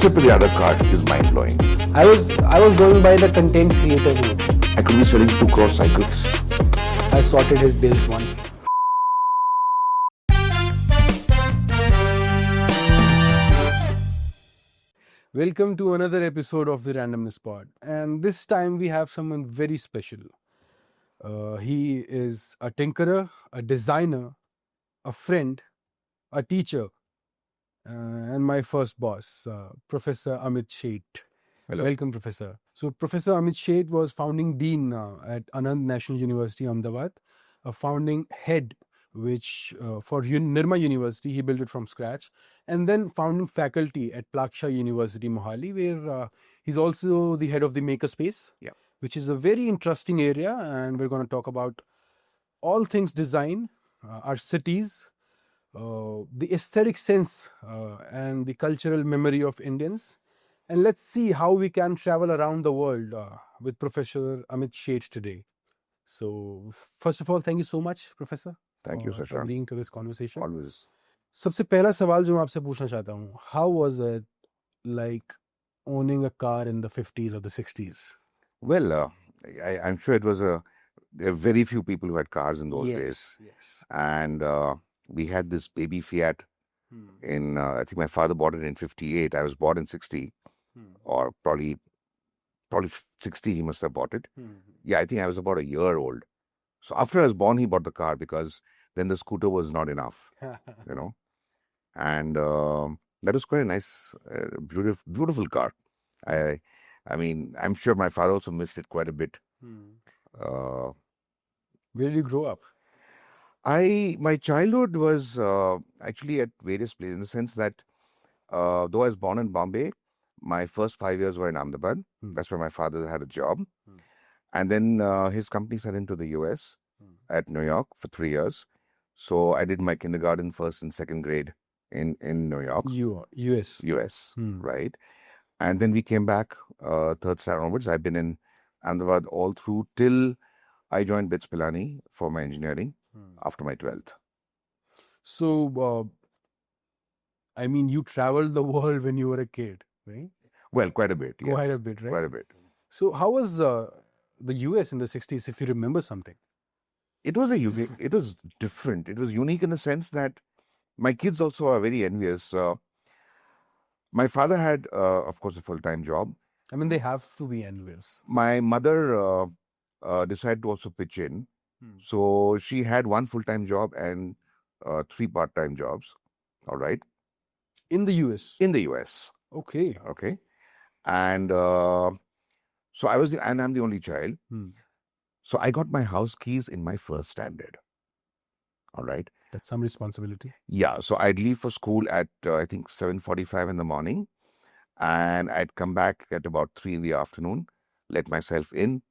सबसे पहले other card is mind blowing. I was going by the content creator route. I could be selling 2 crore cycles. I sorted his bills once. Welcome to another episode of the Randomness Pod, and this time we have someone very special. He is a tinkerer, a designer, a friend, a teacher, and my first boss, Professor Amit Sheth. Hello. Welcome, Professor. So, Professor Amit Sheth was founding dean at Anand National University, Ahmedabad, a founding head, which for Nirma University, he built it from scratch, and then founding faculty at Plaksha University, Mohali, where he's also the head of the Makerspace, Yeah. which is a very interesting area, and we're going to talk about all things design, our cities, the aesthetic sense and the cultural memory of Indians. And let's see how we can travel around the world with Professor Amit Sheth today. So, first of all, thank you so much, Professor. Thank you, for Shashank. agreeing to this conversation. Always. सबसे पहला सवाल जो मैं आपसे पूछना चाहता हूँ, how was it like owning a car in the 50s or the 60s? Well, I'm sure it was there are very few people who had cars in those days. Yes. And we had this baby Fiat in, I think my father bought it in 58. I was born in 60, or probably 60 he must have bought it. Yeah, I think I was about a year old. So after I was born, he bought the car because then the scooter was not enough, you know. And that was quite a nice, beautiful car. I mean, I'm sure my father also missed it quite a bit. Where did you grow up? My childhood was actually at various places, in the sense that though I was born in Bombay, my first 5 years were in Ahmedabad. That's where my father had a job. And then his company sent him to the US at New York for 3 years. So I did my kindergarten, first and second grade in New York. US. US, right? And then we came back third standard onwards. I've been in Ahmedabad all through till I joined BITS Pilani for my engineering after my 12th. So, I mean, you traveled the world when you were a kid, right? Well, quite a bit. Yes. Quite a bit, right? Quite a bit. So, how was the US in the 60s, if you remember something? It was it was different. It was unique in the sense that my kids also are very envious. My father had, of course, a full-time job. I mean, they have to be envious. My mother decided to also pitch in. So she had one full-time job and 3 part-time jobs. All right. In the US? In the US. Okay. Okay. And so and I'm the only child. So I got my house keys in my first standard. All right. That's some responsibility. Yeah. So I'd leave for school at, I think, 7:45 in the morning. And I'd come back at about 3 in the afternoon, let myself in,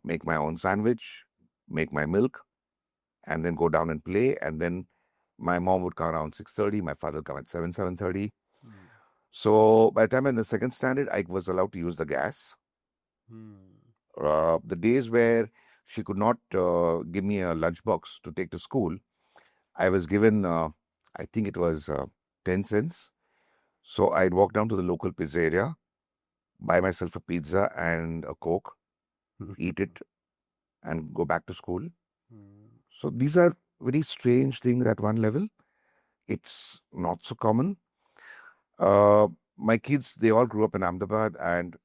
make my own sandwich, make my milk, and then go down and play. And then my mom would come around 6:30. My father would come at 7:30. So by the time I'm in the second standard, I was allowed to use the gas. The days where she could not give me a lunchbox to take to school, I was given, I think it was 10 cents. So I'd walk down to the local pizzeria, buy myself a pizza and a Coke, eat it, and go back to school. So these are very strange things at one level. It's not so common. My kids, they all grew up in Ahmedabad, and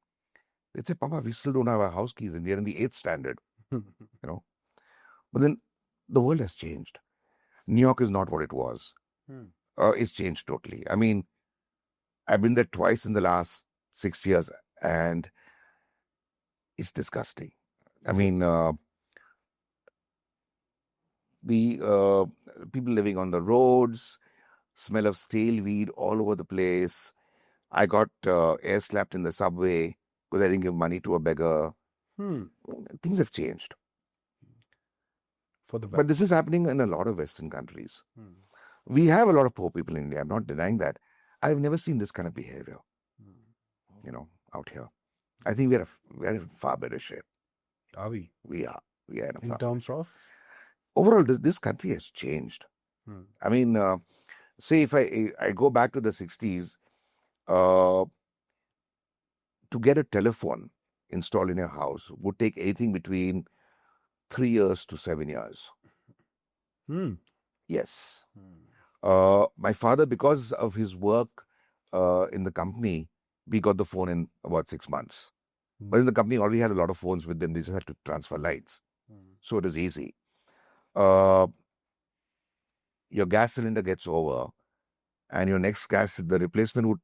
they'd say, Papa, we still don't have our house keys, and they're in the 8th standard, you know. But then the world has changed. New York is not what it was. It's changed totally. I mean, I've been there twice in the last 6 years, and it's disgusting. I mean, the people living on the roads, smell of stale weed all over the place. I got air slapped in the subway because I didn't give money to a beggar. Things have changed. For the better. But this is happening in a lot of Western countries. We have a lot of poor people in India. I'm not denying that. I've never seen this kind of behavior, out here. I think we're in far better shape. Are we? We are. We are in terms of? Overall, this country has changed. I mean, say if I go back to the 60s, uh, to get a telephone installed in your house would take anything between 3 years to 7 years. Yes. My father, because of his work in the company, we got the phone in about 6 months. But in the company already had a lot of phones with them. They just had to transfer lines. So it was easy. Your gas cylinder gets over and your next the replacement would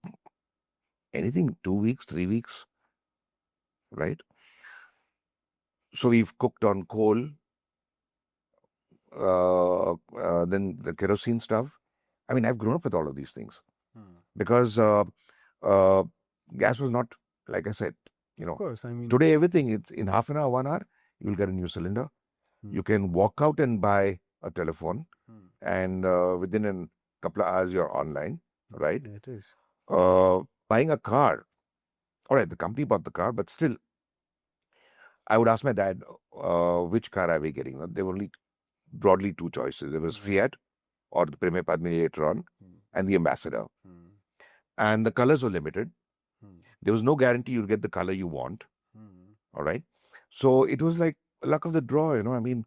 anything 2 weeks, 3 weeks, right? So we've cooked on coal, then the kerosene stuff. I mean, I've grown up with all of these things because gas was not, like I said, Of course, I mean, today everything, it's in half an hour, 1 hour, you'll get a new cylinder. You can walk out and buy a telephone and within a couple of hours you're online, right? it is. Buying a car, all right, the company bought the car, but still, I would ask my dad, which car are we getting? There were only broadly two choices. There was Fiat or the Preme Padme later on, and the Ambassador. And the colors were limited. There was no guarantee you'd get the color you want. All right. So it was like luck of the draw, I mean,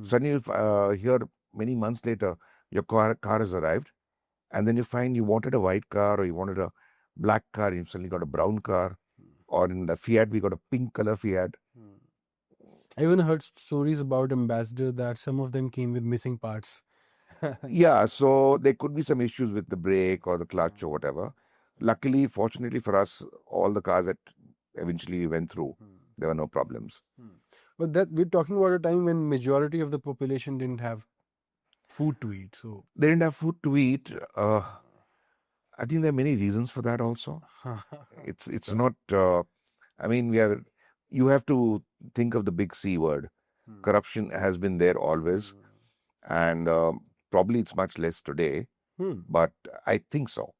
suddenly here many months later, your car has arrived, and then you find you wanted a white car or you wanted a black car, and you suddenly got a brown car. Or in the Fiat, we got a pink color Fiat. I even heard stories about Ambassador that some of them came with missing parts. Yeah, so there could be some issues with the brake or the clutch or whatever. Luckily, fortunately for us, all the cars that eventually went through, there were no problems. But that we're talking about a time when majority of the population didn't have food to eat. So They didn't have food to eat. I think there are many reasons for that also. It's not, I mean, you have to think of the big C word. Corruption has been there always. And probably it's much less today, but I think so.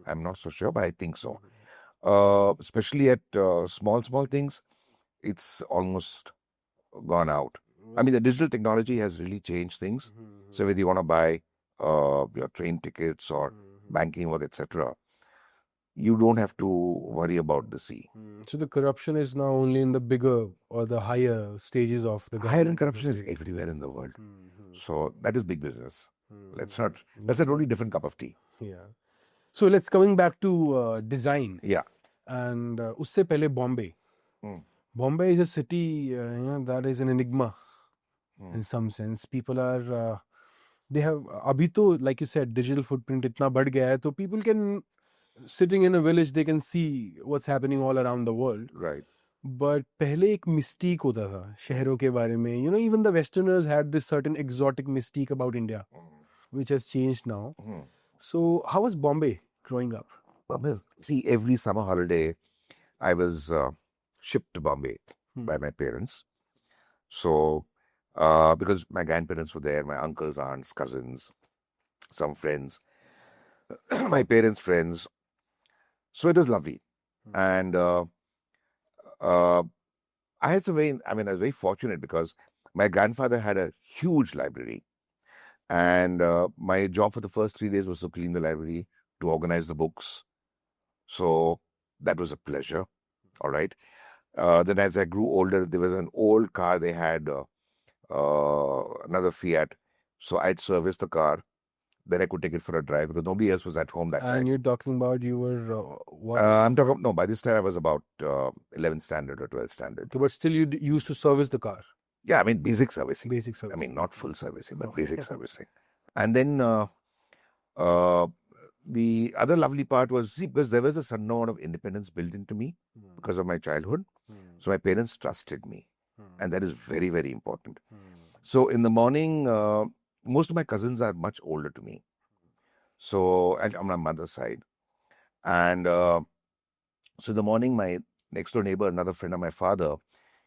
I'm not so sure, but I think so. Especially at small things, it's almost gone out. I mean, the digital technology has really changed things. So whether you want to buy your train tickets or banking or etc., you don't have to worry about the C. So the corruption is now only in the bigger or the higher stages of the government. Higher end corruption is everywhere in the world. So that is big business. That's a totally different cup of tea. Yeah. So let's coming back to design. Yeah. And usse pehle Bombay. Bombay is a city that is an enigma in some sense. People are they have abhi to, like you said, digital footprint itna बढ़ गया है, so people can sitting in a village, they can see what's happening all around the world. Right. But पहले एक mystique होता था शहरों के बारे में. Even the Westerners had this certain exotic mystique about India, which has changed now. So how was Bombay growing up? See, every summer holiday, I was shipped to Bombay by my parents. So, because my grandparents were there, my uncles, aunts, cousins, some friends, my parents' friends. So it was lovely. And I was very fortunate because my grandfather had a huge library. And my job for the first 3 days was to clean the library, to organize the books. So that was a pleasure. All right. Then as I grew older, there was an old car they had, another Fiat. So I'd service the car. Then I could take it for a drive because nobody else was at home that time. And you're talking about you were what? I'm talking, no, by this time I was about 11th standard or 12th standard. Okay, but still you used to service the car. Yeah, I mean, basic servicing. Basic servicing. I mean, not full servicing, but basic servicing. And then the other lovely part was, see, because there was a certain amount of independence built into me because of my childhood. So my parents trusted me. And that is very, very important. So in the morning, most of my cousins are much older to me. So on my mother's side. And so in the morning, my next door neighbor, another friend of my father,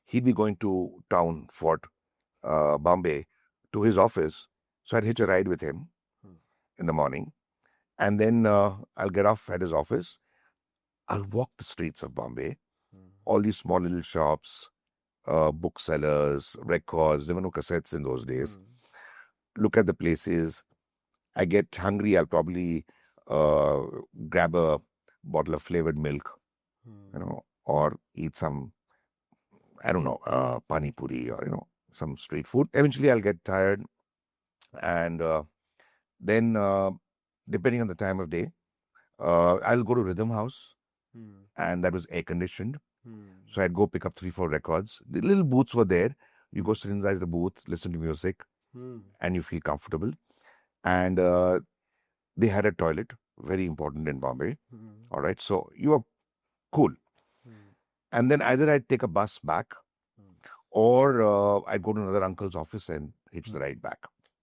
he'd be going to town, Fort Bombay, to his office. So I'd hitch a ride with him in the morning. And then I'll get off at his office. I'll walk the streets of Bombay, all these small little shops, booksellers, records, there were no cassettes in those days. Look at the places. I get hungry, I'll probably grab a bottle of flavored milk, or eat some, I don't know, pani puri or, some street food. Eventually, I'll get tired. And then, depending on the time of day, I'll go to Rhythm House, and that was air conditioned. So I'd go pick up 3-4 records. The little booths were there. You go sit inside the booth, listen to music, and you feel comfortable. And they had a toilet, very important in Bombay. All right. So you were cool. And then either I'd take a bus back, or I'd go to another uncle's office and hitch the ride back.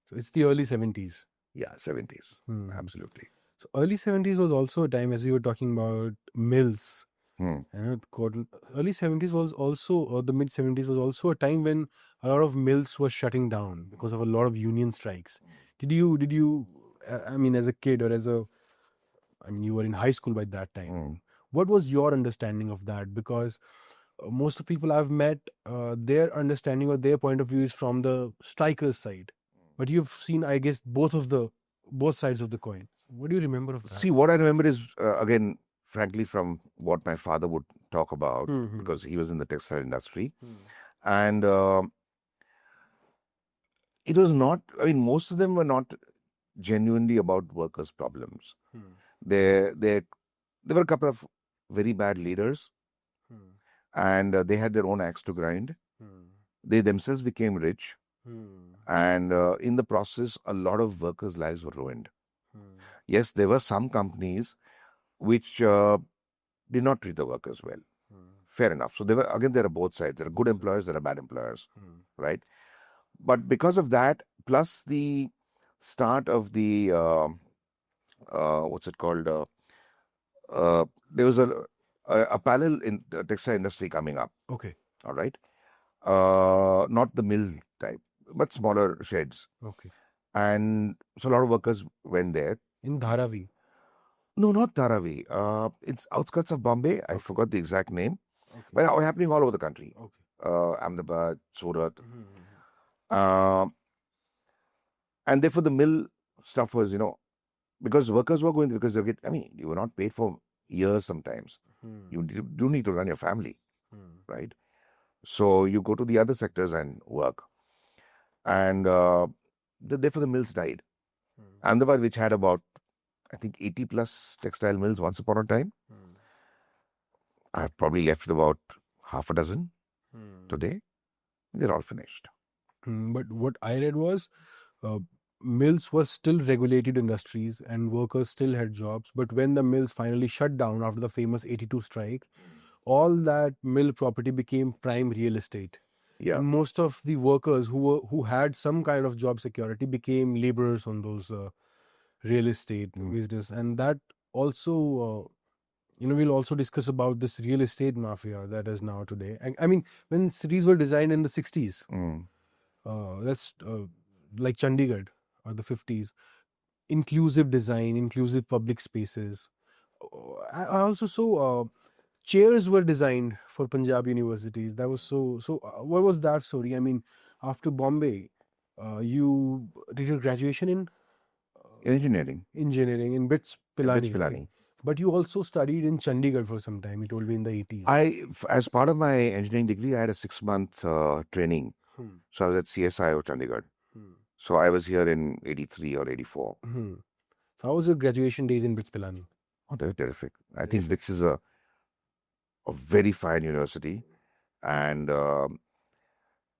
So it's the early 70s. Yeah, 70s. Absolutely. So early 70s was also a time, as you were talking about mills. Early 70s was also, or the mid 70s was also a time when a lot of mills were shutting down because of a lot of union strikes. Did you, I mean, as a kid or you were in high school by that time. What was your understanding of that? Because most of the people I've met, their understanding or their point of view is from the strikers' side. But you've seen, I guess, both sides of the coin. What do you remember of that? See, what I remember is, again, frankly, from what my father would talk about, because he was in the textile industry. And it was not, most of them were not genuinely about workers' problems. There were a couple of very bad leaders, and they had their own axe to grind. They themselves became rich, and in the process, a lot of workers' lives were ruined. Yes, there were some companies which did not treat the workers well. Fair enough. So there are both sides. There are good employers, there are bad employers, right? But because of that, plus the start of the what's it called? There was a parallel in the textile industry coming up. Okay. All right. Not the mill type, but smaller sheds. Okay. And so a lot of workers went there. In Dharavi? No, not Dharavi. It's outskirts of Bombay. I forgot the exact name. Okay. But happening all over the country. Okay. Ahmedabad, Surat. And therefore the mill stuff was, because workers were going, because you were not paid for years sometimes. You do need to run your family, right? So you go to the other sectors and work. And therefore the mills died. Ahmedabad, which had about, I think, 80 plus textile mills once upon a time, I've probably left about half a dozen today. They're all finished. But what I read was mills were still regulated industries and workers still had jobs. But when the mills finally shut down after the famous 82 strike, all that mill property became prime real estate. Yeah. And most of the workers who had some kind of job security became laborers on those real estate business. And that also, we'll also discuss about this real estate mafia that is now today. I mean, when cities were designed in the 60s, like Chandigarh or the 50s, inclusive design, inclusive public spaces. I also saw chairs were designed for Punjab universities. That was so. What was that story? I mean, after Bombay, you did your graduation in engineering in BITS Pilani. Pilani. But you also studied in Chandigarh for some time. You told me in the 80s. As part of my engineering degree, I had a 6-month training. So I was at CSI of Chandigarh. So I was here in 83 or 84. So how was your graduation days in BITS Pilani? Oh, they were terrific. I think BITS is a very fine university, and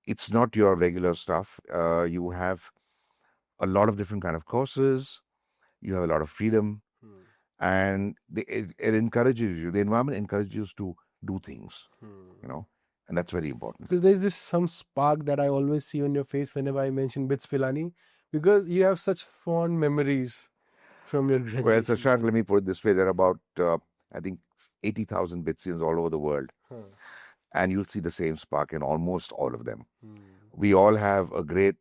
it's not your regular stuff. You have a lot of different kind of courses. You have a lot of freedom, and it encourages you. The environment encourages you to do things, and that's very important. Because there's this some spark that I always see on your face whenever I mention BITS Pilani, because you have such fond memories from your graduation. Well, Shashank, let me put it this way. There are about, I think, 80,000 BITSians all over the world. And you'll see the same spark in almost all of them. We all have a great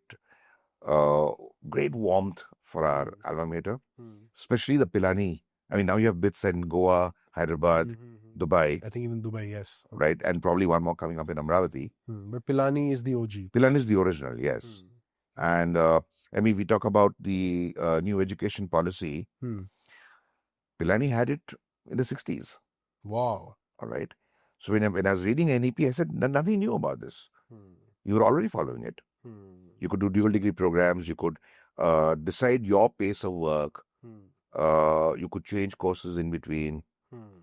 warmth for our alma mater, especially the Pilani. I mean, now you have BITS in Goa, Hyderabad, Dubai. I think even Dubai, yes. Right, and probably one more coming up in Amravati. But Pilani is the OG. Pilani is the original, yes. And we talk about the new education policy. Pilani had it in the 60s. Wow. All right. So when I was reading NEP, I said, Nothing new about this. You were already following it. You could do dual degree programs. You could decide your pace of work. You could change courses in between,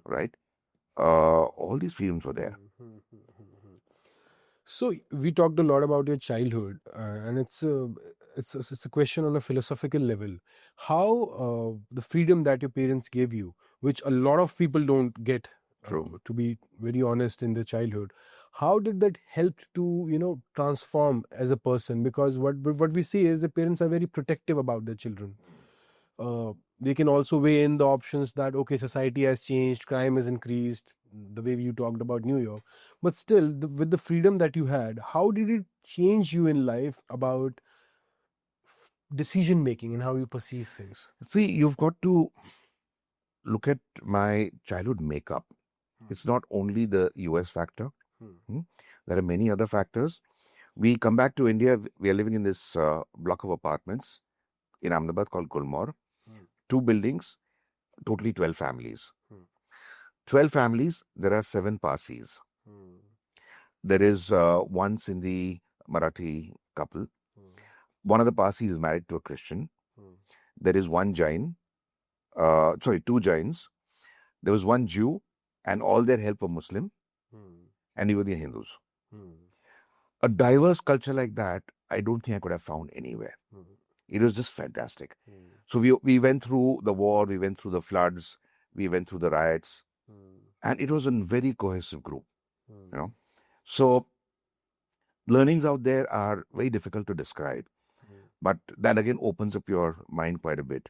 right? All these freedoms were there. So we talked a lot about your childhood, and it's a question on a philosophical level. How the freedom that your parents gave you, which a lot of people don't get, True. to be very honest, in their childhood, how did that help to transform as a person? Because what we see is the parents are very protective about their children. They can also weigh in the options that, okay, society has changed, crime has increased, the way you talked about New York, but still, with the freedom that you had, how did it change you in life about decision making and how you perceive things? See, you've got to look at my childhood makeup. It's not only the US factor. There are many other factors. We come back to India. We are living in this block of apartments in Ahmedabad called Gulmore. 2 buildings, totally 12 families. 12 families, there are 7 Parsis. There is one Sindhi Marathi couple. One of the Parsis is married to a Christian. There is one Jain, 2 Jains. There was one Jew, and all their help were Muslim, and they were the Hindus. A diverse culture like that, I don't think I could have found anywhere. It was just fantastic. So we went through the war, we went through the floods, we went through the riots, and it was a very cohesive group. So learnings out there are very difficult to describe, but that again opens up your mind quite a bit.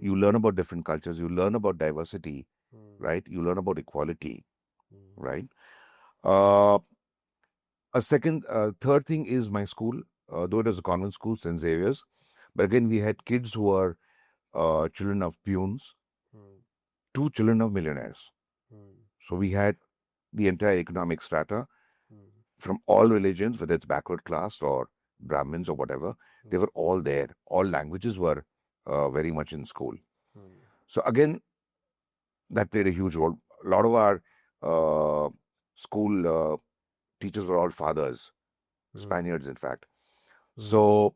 You learn about different cultures, you learn about diversity, right? You learn about equality, right? Third thing is my school, though it was a convent school, St. Xavier's, but again, we had kids who were children of peons, 2 children of millionaires. So we had the entire economic strata from all religions, whether it's backward class or Brahmins or whatever, they were all there. All languages were very much in school. So again, that played a huge role. A lot of our school teachers were all fathers, Spaniards, in fact. So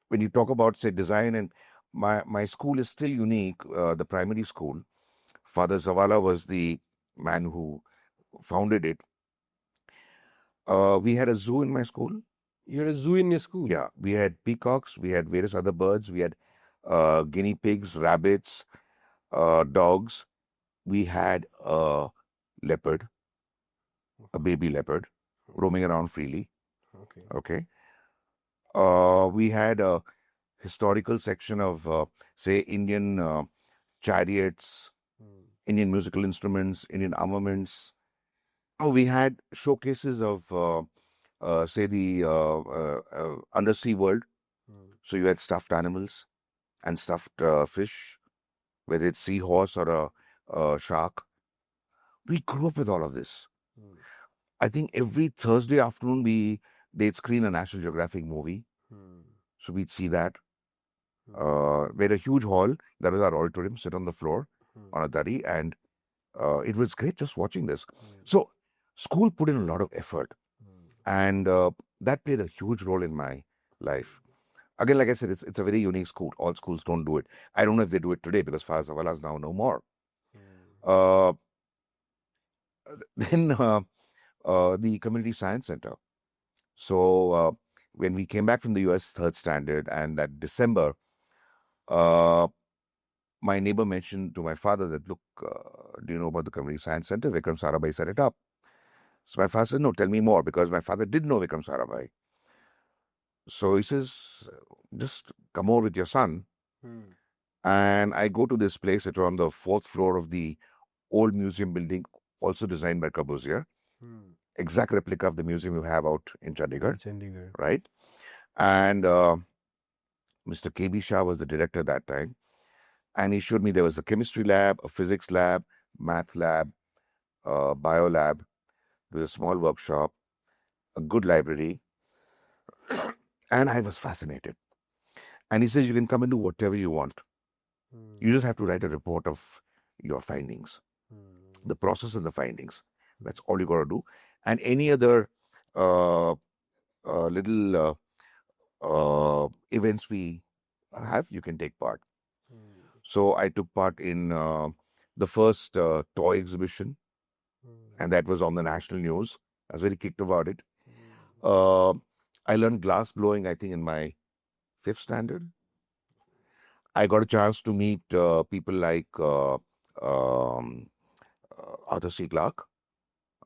when you talk about, say, design, and my school is still unique, the primary school. Father Zavala was the man who founded it. We had a zoo in my school. You had a zoo in your school? Yeah, we had peacocks, we had various other birds, we had guinea pigs, rabbits, dogs. We had a leopard, a baby leopard, roaming around freely. Okay. We had a historical section of, say, Indian chariots, Indian musical instruments, Indian armaments. We had showcases of, say, the undersea world. So you had stuffed animals and stuffed fish, whether it's seahorse or a shark. We grew up with all of this. I think every Thursday afternoon they'd screen a National Geographic movie. So we'd see that. We had a huge hall. That was our auditorium, sit on the floor on a daddy, and it was great just watching this. So school put in a lot of effort, and that played a huge role in my life. Again, like I said, it's a very unique school. All schools don't do it. I don't know if they do it today because Faz Zawala is now no more. Then the Community Science Center. So when we came back from the US third standard, and that December, my neighbor mentioned to my father that, look, do you know about the Community Science Center? Vikram Sarabhai set it up. So my father said, no, tell me more, because my father did know Vikram Sarabhai. So he says, just come over with your son. And I go to this place. It was on the 4th floor of the old museum building, also designed by Corbusier. Exact replica of the museum you have out in Chandigarh. Right? And Mr. K.B. Shah was the director that time. And he showed me there was a chemistry lab, a physics lab, math lab, bio lab. There was a small workshop, a good library. And I was fascinated. And he says, you can come and do whatever you want. You just have to write a report of your findings, Hmm. the process and the findings. That's all you got to do. And any other uh, little events we have, you can take part. Hmm. So I took part in the first toy exhibition, and that was on the national news. I was very kicked about it. Uh, I learned glass blowing, I think, in my fifth standard. I got a chance to meet people like um, Arthur C. Clarke,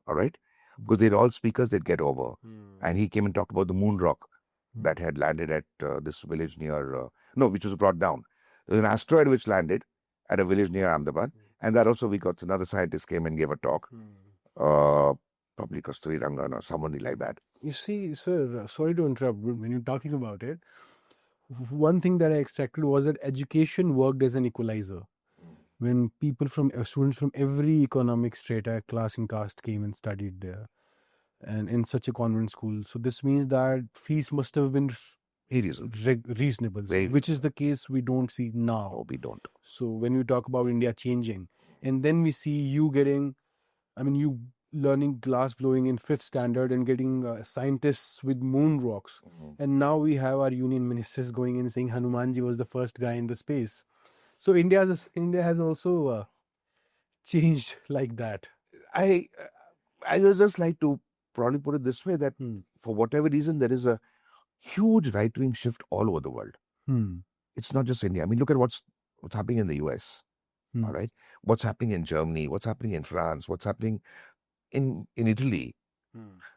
all right? Because they're all speakers, they'd get over. And he came and talked about the moon rock that had landed at this village near, no, which was brought down. There was an asteroid which landed at a village near Ahmedabad. And that also we got another scientist came and gave a talk, probably Kasturi Rangan or somebody like that. You see, sir, sorry to interrupt, but when you're talking about it, one thing that I extracted was that education worked as an equalizer. When people from students from every economic strata, class and caste came and studied there, and in such a convent school. So this means that fees must have been reasonable, Very which is the case we don't see now. No, we don't. So when we talk about India changing, and then we see you getting, I mean, you learning glass blowing in fifth standard and getting scientists with moon rocks. And now we have our union ministers going in saying Hanumanji was the first guy in the space. So India has also changed like that. I would just like to probably put it this way that for whatever reason, there is a huge right-wing shift all over the world. It's not just India. I mean, look at what's happening in the US, all right? What's happening in Germany, what's happening in France, what's happening in Italy,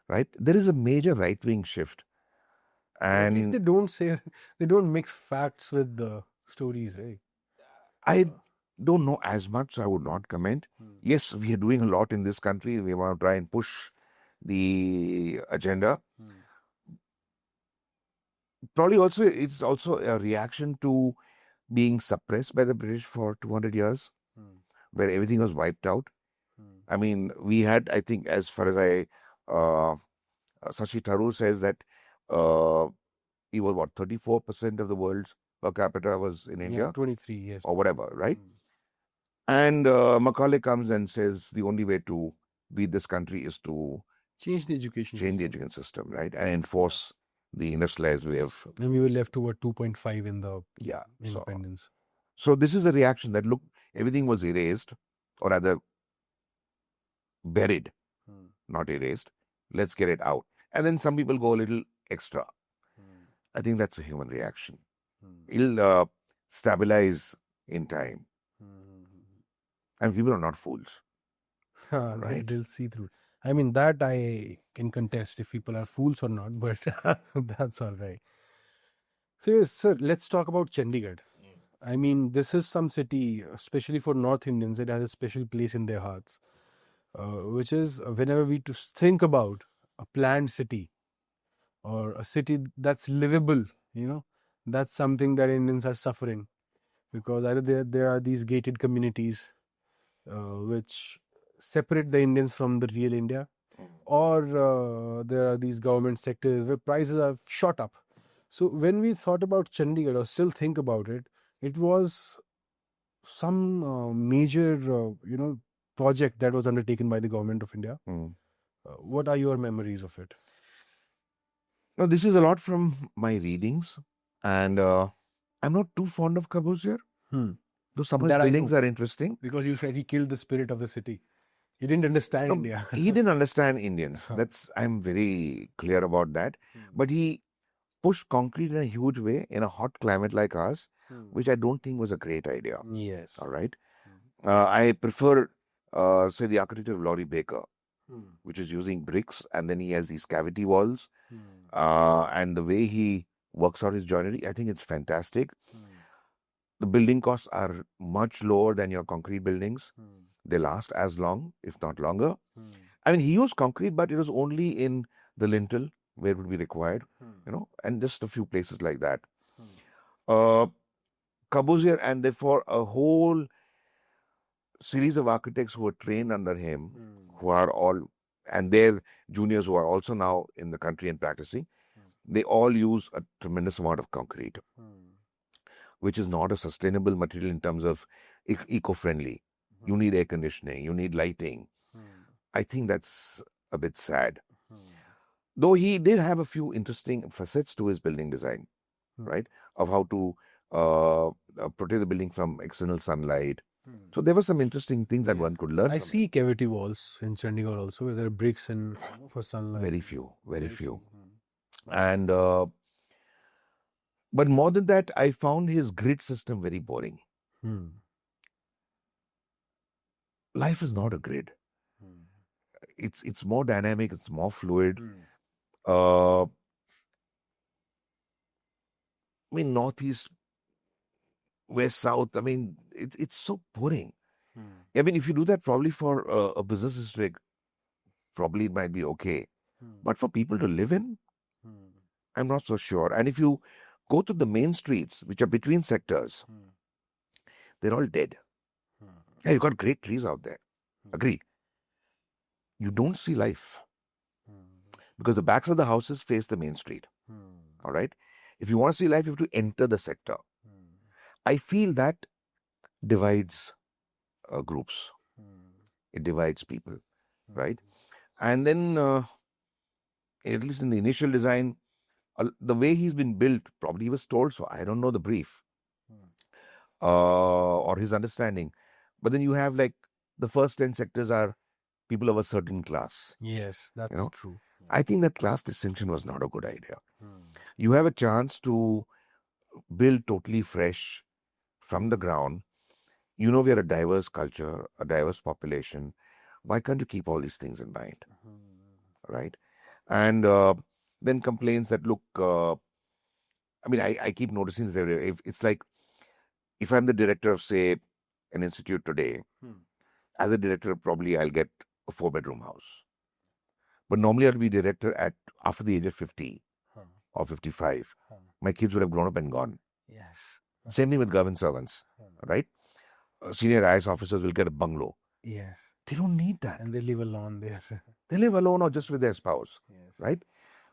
right? There is a major right-wing shift. At least And they don't mix facts with the stories, right? I don't know as much, so I would not comment. Yes, we are doing a lot in this country. We want to try and push the agenda. Probably also, it's also a reaction to being suppressed by the British for 200 years, where everything was wiped out. I mean, we had, I think, as far as Sashi Tharoor says that he was what, 34% of the world's per capita was in India? 23, yes. Or whatever, right? And Macaulay comes and says the only way to beat this country is to change the education system, right? And enforce the industrialized way of. And we were left to what 2.5 in the Yeah. independence. So this is a reaction that, look, everything was erased, or rather buried, not erased. Let's get it out. And then some people go a little extra. I think that's a human reaction. It'll stabilize in time. And people are not fools. Right. They'll see through. I mean, that I can contest if people are fools or not, but that's all right. So, yes, sir, let's talk about Chandigarh. I mean, this is some city, especially for North Indians, it has a special place in their hearts, which is whenever we think about a planned city or a city that's livable, that's something that Indians are suffering, because either there are these gated communities which separate the Indians from the real India, or there are these government sectors where prices have shot up. So when we thought about Chandigarh, or still think about it, it was some major, project that was undertaken by the government of India. What are your memories of it? Now, this is a lot from my readings, and I'm not too fond of Kabuzir. Though some of his That I buildings know. are interesting. Because you said he killed the spirit of the city. He didn't understand India. He didn't understand Indians. I'm very clear about that. But he pushed concrete in a huge way in a hot climate like ours, which I don't think was a great idea. Yes. All right. I prefer, say, the architecture of Laurie Baker, which is using bricks, and then he has these cavity walls, and the way he works out his joinery, I think it's fantastic. The building costs are much lower than your concrete buildings. They last as long, if not longer. I mean, he used concrete, but it was only in the lintel where it would be required, and just a few places like that. Kabuzir, and therefore a whole series of architects who were trained under him, who are all, and their juniors who are also now in the country and practicing, they all use a tremendous amount of concrete, which is not a sustainable material in terms of eco-friendly. You need air conditioning. You need lighting. I think that's a bit sad. Though he did have a few interesting facets to his building design, right? Of how to protect the building from external sunlight. So there were some interesting things that one could learn I from see cavity walls in Chandigarh also, where there are bricks and for him. sunlight. Very few. And but more than that, I found his grid system very boring. Life is not a grid. It's more dynamic. It's more fluid. I mean, northeast, west, south. I mean, it's so boring. I mean, if you do that probably for a business district, probably it might be okay. But for people to live in, I'm not so sure. And if you go to the main streets, which are between sectors, they're all dead. Yeah, you've got great trees out there. Agree. You don't see life because the backs of the houses face the main street. All right. If you want to see life, you have to enter the sector. I feel that divides groups. It divides people, right? And then, at least in the initial design, the way he's been built, probably he was told so. I don't know the brief or his understanding. But then you have like the first 10 sectors are people of a certain class. Yes, that's You know? true. I think that class distinction was not a good idea. You have a chance to build totally fresh from the ground. You know, we are a diverse culture, a diverse population. Why can't you keep all these things in mind? Right? And then complaints that look, I mean, I keep noticing this everywhere. It's like if I'm the director of, say, an institute today, as a director, probably I'll get a 4-bedroom house. But normally I'll be director at after the age of 50 or 55. My kids would have grown up and gone. Yes. Same thing with government servants, right? Senior IAS officers will get a bungalow. Yes. They don't need that. And they live alone there. They live alone or just with their spouse, right?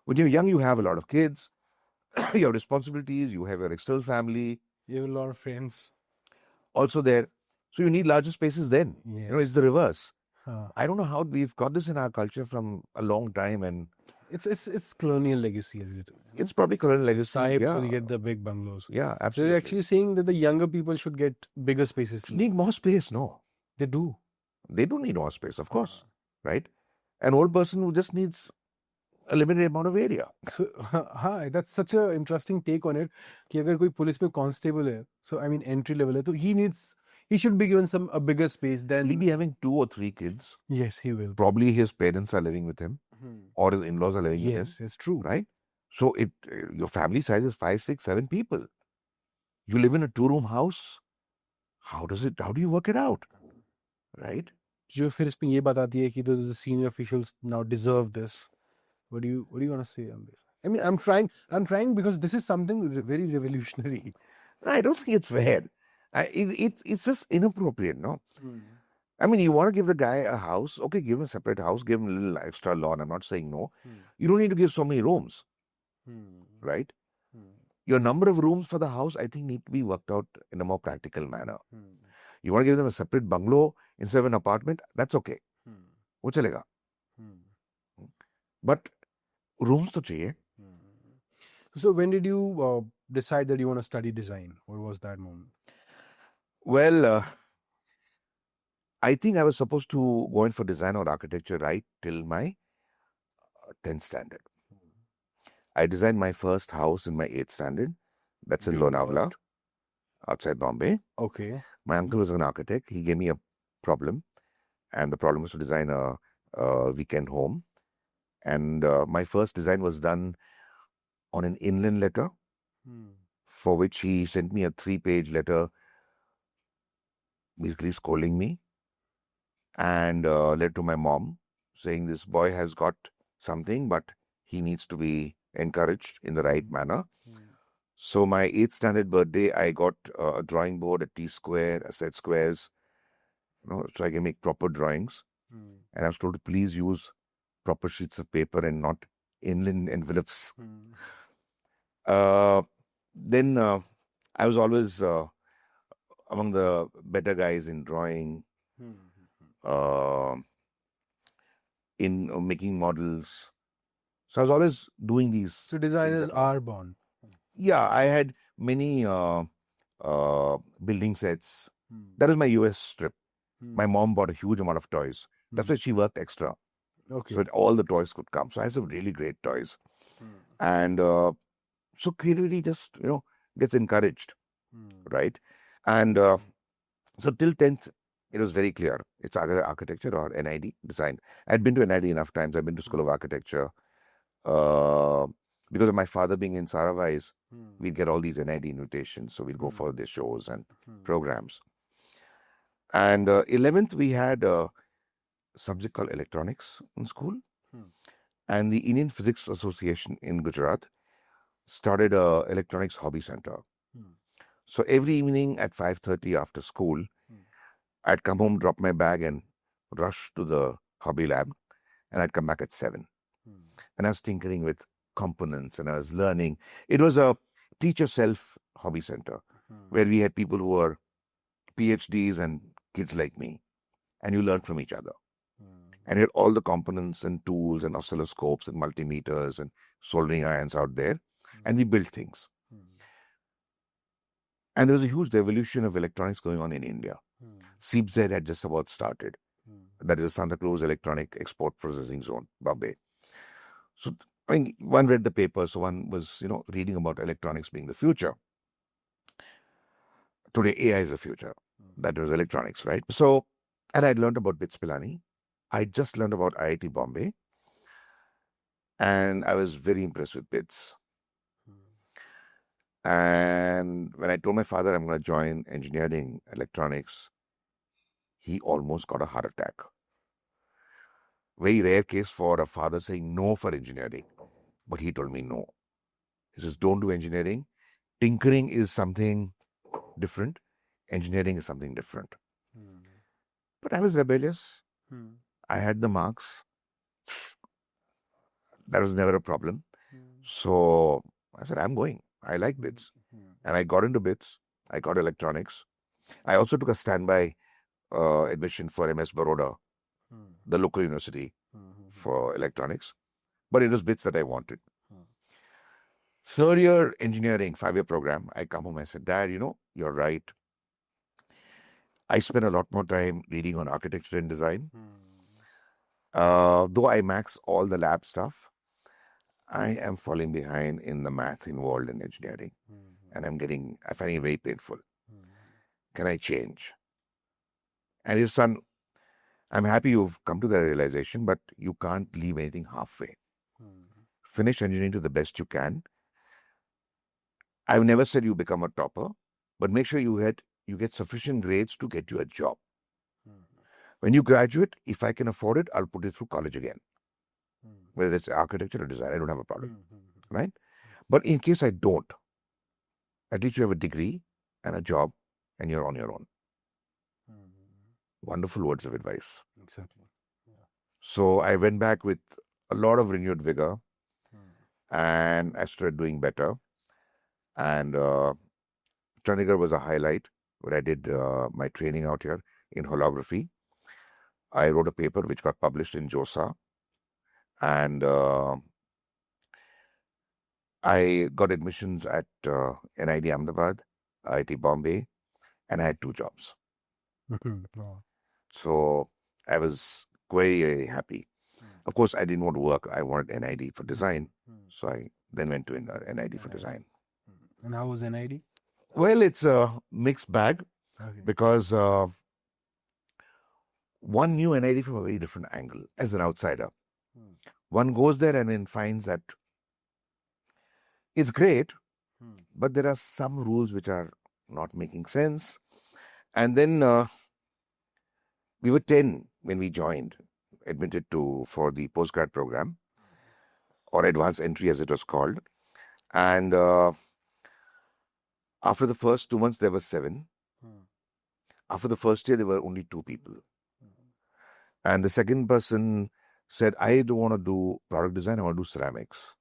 When you're young, you have a lot of kids, you have responsibilities, you have your external family. You have a lot of friends. Also there. So you need larger spaces then. Yes. You know, it's the reverse. I don't know how we've got this in our culture from a long time, and it's colonial legacy, is it? it's probably colonial legacy. Sahibs Yeah, will get the big bungalows. yeah, So absolutely. they're actually saying that the younger people should get bigger spaces. Need more space, no? They do. They do need more space, of course, right? An old person who just needs a limited amount of area. So, हाँ, that's such an interesting take on it. कि अगर कोई police में constable है, so I mean entry level है, तो he should be given a bigger space than. He'll be having 2 or 3 kids. Yes, he will. Probably his parents are living with him, or his in-laws are living with him. Yes, it's true. Right? So your family size is 5, 6, 7 people. You live in a 2-room house. How do you work it out? Right? जो फिर इसमें ये बताती है कि the senior officials now deserve this. What do you want to say on this? I mean, I'm trying because this is something very revolutionary. I don't think it's fair. It's just inappropriate, no? I mean, you want to give the guy a house, okay, give him a separate house, give him a little extra lawn. I'm not saying no. You don't need to give so many rooms, right? Your number of rooms for the house, I think, need to be worked out in a more practical manner. You want to give them a separate bungalow instead of an apartment, that's okay. वो चलेगा. But rooms तो चाहिए. So when did you decide that you want to study design? What was that moment? Well, I think I was supposed to go in for design or architecture right till my 10th standard. I designed my first house in my 8th standard. That's in Lonavala, outside Bombay. Okay. My uncle was an architect. He gave me a problem, and the problem was to design a weekend home. And my first design was done on an inland letter, for which he sent me a 3-page letter, basically scolding me, and letter to my mom saying this boy has got something, but he needs to be encouraged in the right manner. So my 8th standard birthday, I got a drawing board, a T-square, a set squares, so I can make proper drawings. And I was told to please use proper sheets of paper and not inland envelopes. Then I was always among the better guys in drawing, uh, in making models. So I was always doing these. So designers things at home. are born. Yeah, I had many building sets. That was my US trip. My mom bought a huge amount of toys. That's why she worked extra. Okay. So that all the toys could come. So I had some really great toys. And so creativity just, gets encouraged, right? And so till 10th, it was very clear. It's either architecture or NID, design. I'd been to NID enough times. I've been to School of Architecture. Uh, because of my father being in Sarawais, we'd get all these NID invitations. So we'd go for their shows and programs. And 11th, we had a subject called electronics in school. And the Indian Physics Association in Gujarat started a electronics hobby center. So every evening at 5:30 after school, I'd come home, drop my bag, and rush to the hobby lab, and I'd come back at 7. And I was tinkering with components, and I was learning. It was a teach yourself hobby center where we had people who were PhDs and kids like me, and you learn from each other. And you had all the components and tools and oscilloscopes and multimeters and soldering irons out there, and we built things. And there was a huge revolution of electronics going on in India. CPZ had just about started. That is the Santa Cruz Electronic Export Processing Zone, Bombay. So, I mean, one read the paper, so one was, reading about electronics being the future. Today, AI is the future. That was electronics, right? So, and I'd learned about BITS Pilani. I just learned about IIT Bombay. And I was very impressed with BITS. And when I told my father I'm going to join engineering, electronics, he almost got a heart attack. Very rare case for a father saying no for engineering. But he told me no. He says, don't do engineering. Tinkering is something different. Engineering is something different. But I was rebellious. I had the marks. That was never a problem. So I said, I'm going. I like BITS. And I got into BITS. I got electronics. I also took a standby admission for MS Baroda, the local university for electronics. But it was BITS that I wanted. Third year engineering, 5-year program. I come home, I said, Dad, you're right. I spend a lot more time reading on architecture and design. Though I max all the lab stuff, I am falling behind in the math involved in engineering. And I find it very painful. Can I change? And his son, I'm happy you've come to that realization, but you can't leave anything halfway. Finish engineering to the best you can. I've never said you become a topper, but make sure you get sufficient grades to get you a job. When you graduate, if I can afford it, I'll put it through college again. Whether it's architecture or design, I don't have a problem, right? But in case I don't, at least you have a degree and a job and you're on your own. Wonderful words of advice. Exactly. So I went back with a lot of renewed vigor and I started doing better. And Chandigarh was a highlight where I did my training out here in holography. I wrote a paper which got published in JOSA. And I got admissions at NID Ahmedabad, IIT Bombay, and I had 2 jobs. So I was very, very happy. Of course, I didn't want to work. I wanted NID for design. So I then went to NID for design. And how was NID? Well, it's a mixed bag because one knew NID from a very different angle as an outsider. One goes there and then finds that it's great, but there are some rules which are not making sense. And then we were 10 when we joined, admitted for the postgrad program or advanced entry as it was called. And after the first 2 months, there were 7. After the first year, there were only 2 people. And the second person said, I don't want to do product design, I want to do ceramics.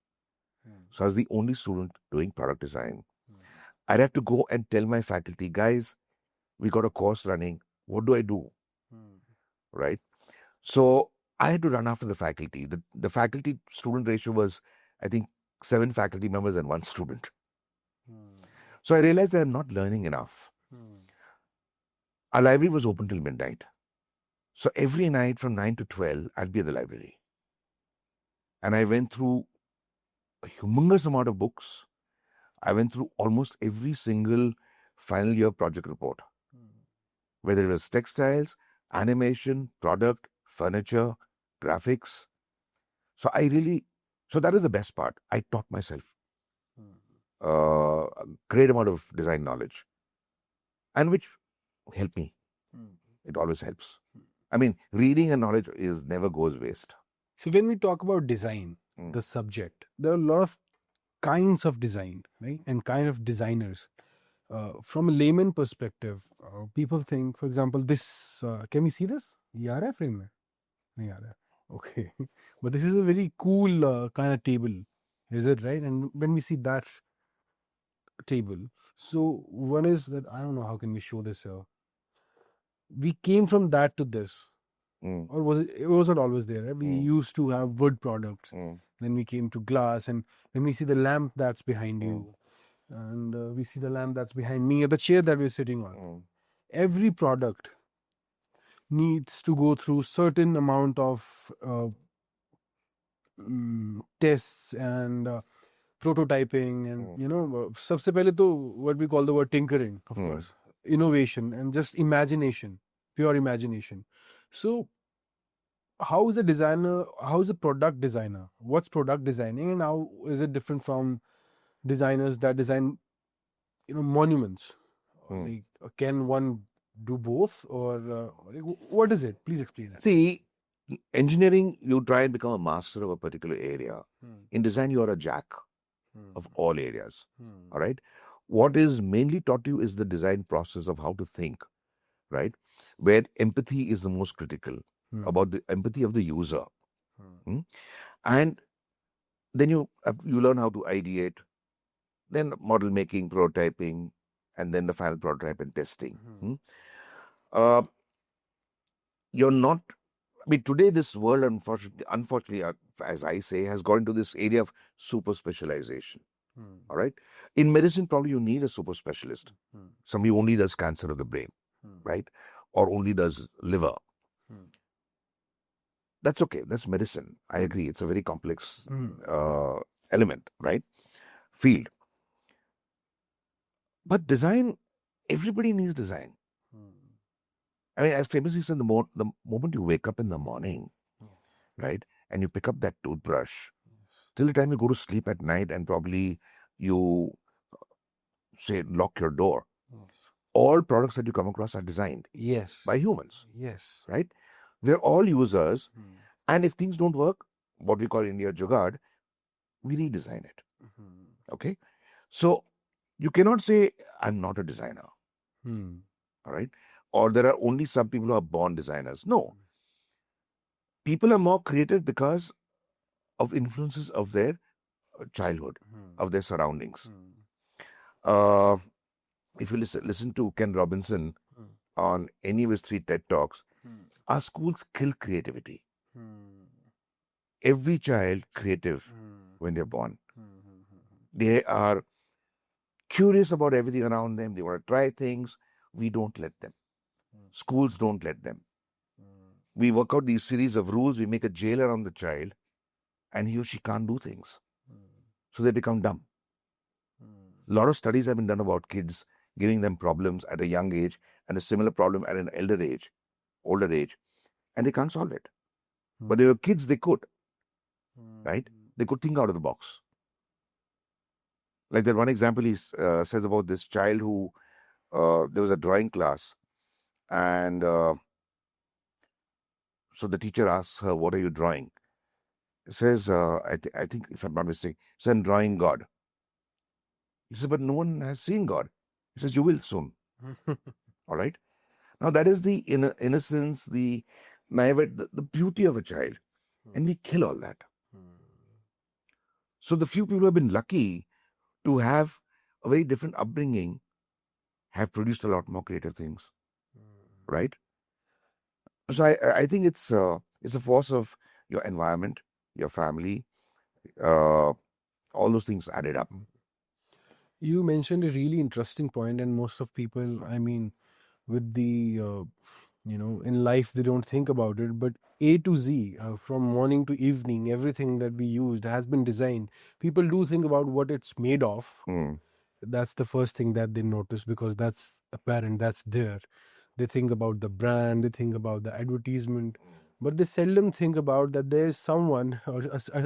So I was the only student doing product design. I'd have to go and tell my faculty, guys, we got a course running. What do I do? right? So I had to run after the faculty. The faculty student ratio was, I think, 7 faculty members and 1 student. So I realized that I'm not learning enough. Our library was open till midnight. So every night from 9 to 12, I'd be at the library. And I went through a humongous amount of books. I went through almost every single final year project report, whether it was textiles, animation, product, furniture, graphics. So that is the best part. I taught myself a great amount of design knowledge, and which helped me. It always helps. I mean, reading and knowledge never goes waste. So when we talk about design, the subject, there are a lot of kinds of design, right? And kind of designers. From a layman perspective, people think, for example, this, can we see this? ये आ रहा है frame में? नहीं आ रहा है. Okay. But this is a very cool kind of table. Is it right? And when we see that table, so one is that, I don't know, how can we show this here? We came from that to this. Or was it wasn't always there, right? We used to have wood products. Then we came to glass, and then we see the lamp that's behind you, and we see the lamp that's behind me, or the chair that we're sitting on. Every product needs to go through certain amount of tests and prototyping, and सबसे पहले तो what we call the word tinkering, of course, innovation and just imagination, pure imagination. So how is a designer, how is a product designer, what's product designing, and how is it different from designers that design monuments? Like, can one do both, or what is it? Please explain it. See, engineering, you try and become a master of a particular area. In design, you are a jack of all areas. All right. What is mainly taught you is the design process of how to think, right? Where empathy is the most critical, about the empathy of the user. And then you learn how to ideate, then model making, prototyping, and then the final prototype and testing. You're not, I mean, today this world, unfortunately, as I say, has gone into this area of super specialization. All right. In medicine, probably you need a super specialist. Somebody who only does cancer of the brain, right? Or only does liver. That's okay. That's medicine. I agree. It's a very complex element, right? Field. But design, everybody needs design. I mean, as famously said, the moment you wake up in the morning, right, and you pick up that toothbrush, till the time you go to sleep at night, and probably you say lock your door, all products that you come across are designed by humans. Right? We're all users, and if things don't work, what we call in India jugaad, we redesign it. Okay? So you cannot say, I'm not a designer. All right? Or there are only some people who are born designers. No. People are more creative because of influences of their childhood, of their surroundings. If you listen to Ken Robinson on any of his 3 TED Talks, our schools kill creativity. Every child creative when they're born. They are curious about everything around them. They want to try things. We don't let them. Schools don't let them. We work out these series of rules. We make a jail around the child, and he or she can't do things. So they become dumb. A lot of studies have been done about kids, giving them problems at a young age and a similar problem at an older age, and they can't solve it. But they were kids, they could, right? They could think out of the box. Like that one example he says about this child who, there was a drawing class, and so the teacher asks her, what are you drawing? He says, I think, if I'm not mistaken, he says, I'm drawing God. He says, but no one has seen God. He says, you will soon. All right? Now, that is the innocence, the naivete, the beauty of a child. And we kill all that. So the few people who have been lucky to have a very different upbringing have produced a lot more creative things. Right? So I think it's a force of your environment, your family, uh, all those things added up. You mentioned a really interesting point, and most of people, I mean, with the in life they don't think about it, but A to Z, from morning to evening, everything that we used has been designed. People do think about what it's made of. Mm, That's the first thing that they notice, because that's apparent, that's there. They think about the brand, they think about the advertisement, but they seldom think about that there's someone or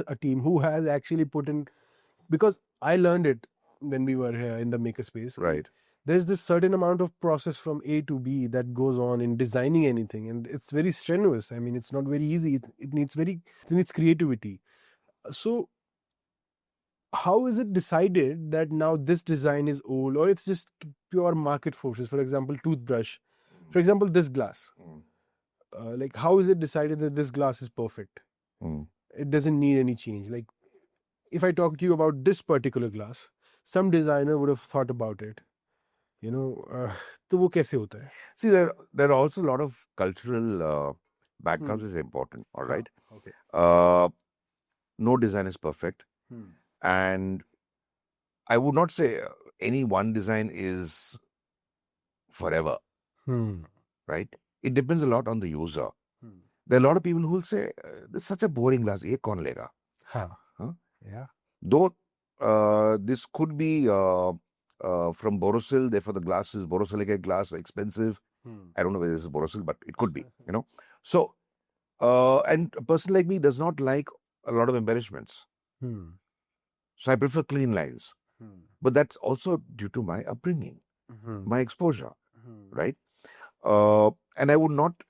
a team who has actually put in. Because I learned it when we were here in the makerspace. right. There's this certain amount of process from A to B that goes on in designing anything, and it's very strenuous. I mean, it's not very easy. It needs creativity. So how is it decided that now this design is old, or it's just pure market forces? For example, toothbrush. For example, this glass. Mm, Like, how is it decided that this glass is perfect? mm. It doesn't need any change. Like, if I talk to you about this particular glass, some designer would have thought about it. You know, तो वो कैसे होता है? See, there are also a lot of cultural backgrounds Hmm. is important. All हाँ, right. okay. No design is perfect, Hmm. and I would not say any one design is forever. Hmm. Right. It depends a lot on the user. Hmm. There are a lot of people who will say, "It's such a boring glass. ये कौन लेगा?" हाँ. Huh? Yeah. Though this could be from Borosil, therefore the glass is borosilicate glass, expensive. Hmm. I don't know whether this is Borosil, but it could be, you know. So, and a person like me does not like a lot of embellishments. Hmm. So I prefer clean lines. Hmm. But that's also due to my upbringing, Hmm. my exposure, Hmm. right? And I would not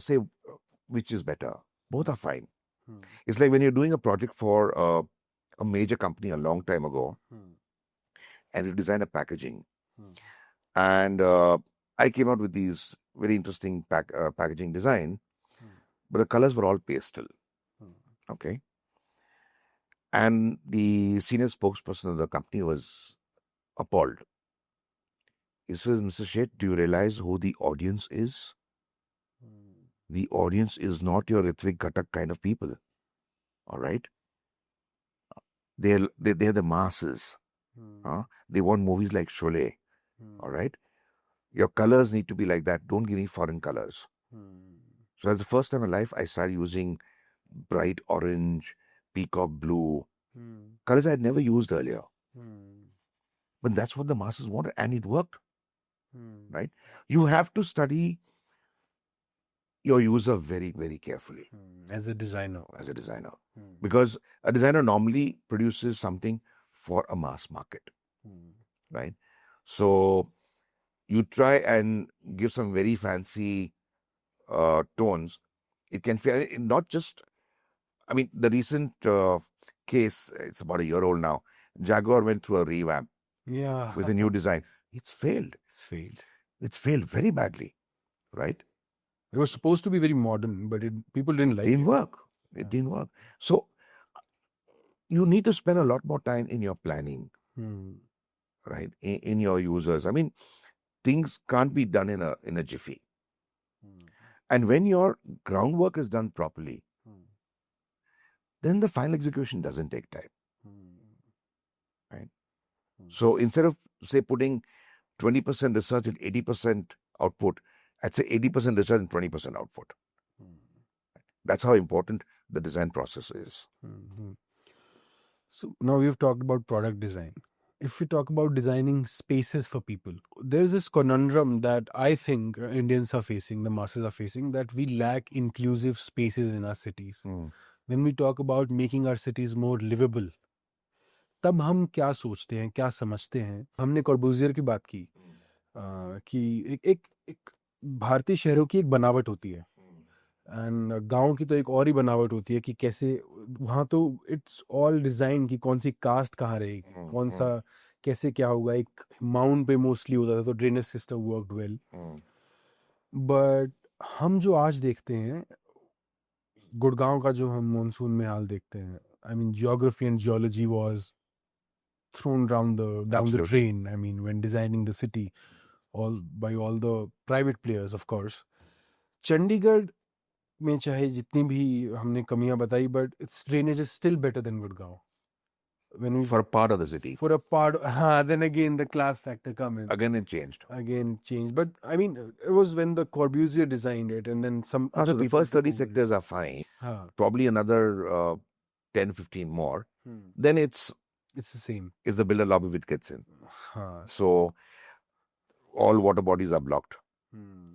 say which is better. Both are fine. Hmm. It's like when you're doing a project for a major company a long time ago, Hmm. and you design a packaging. Hmm. And I came out with these very interesting packaging design, Hmm. but the colors were all pastel. Hmm. Okay. And the senior spokesperson of the company was appalled. He says, Mr. Sheth, do you realize who the audience is? Hmm. The audience is not your Ritvik Ghatak kind of people. All right. They're the masses. Hmm. Huh? They want movies like Sholay. Hmm. All right. Your colors need to be like that. Don't give me foreign colors. Hmm. So that's the first time in life I started using bright orange, peacock blue, Hmm. colors I had never used earlier. Hmm. But that's what the masses wanted, and it worked, Hmm. right? You have to study your user very, very carefully As a designer. as a designer. Hmm. Because a designer normally produces something for a mass market, Hmm. right? So you try and give some very fancy tones. It can feel not just, I mean, the recent case, it's about a year old now. Jaguar went through a revamp Yeah. with a new design. It's failed. It's failed. It's failed very badly, right? It was supposed to be very modern, but people didn't like Didn't it. work. Yeah. It didn't work. So you need to spend a lot more time in your planning, Hmm. right? In your users. I mean, things can't be done in a jiffy. Hmm. And when your groundwork is done properly, Hmm. then the final execution doesn't take time, Hmm. right? Hmm. So instead of say putting 20% research and 80% output, I'd say 80% research and 20% output. Hmm. That's how important the design process is. Hmm. So now we've talked about product design. If we talk about designing spaces for people, there's this conundrum that I think Indians are facing, the masses are facing, that we lack inclusive spaces in our cities. Mm. When we talk about making our cities more livable, तब हम क्या सोचते हैं, क्या समझते हैं? हमने कॉर्बूजियर की बात की, कि एक भारतीय शहरों की एक बनावट होती है, एंड गाँव की तो एक और ही बनावट होती है कि कैसे वहाँ तो इट्स ऑल डिज़ाइन कि कौन सी कास्ट कहाँ रहेगी, Mm. कौन Mm. सा कैसे क्या होगा। एक माउंट पे मोस्टली होता था, तो drainage system worked well. Mm. But हम जो आज देखते हैं, गुड़गांव का जो हम मानसून में हाल देखते हैं, I mean geography and geology was thrown down the Absolutely. drain. I mean, when designing the city, all by all the private players, of course. Chandigarh में चाहे जितनी भी हमने कमियां बताई, but its drainage is still better than Gurgaon. When we For a part of the city. for a part, then again the class factor come in. Again, it changed. Again changed. But I mean, it was when the Corbusier designed it, and then some So other the people first took 30 over it. sectors are fine. Huh. Probably another 10, 15 more. Then it's the same. the builder lobby which gets in. Huh. So all water bodies are blocked. Hmm.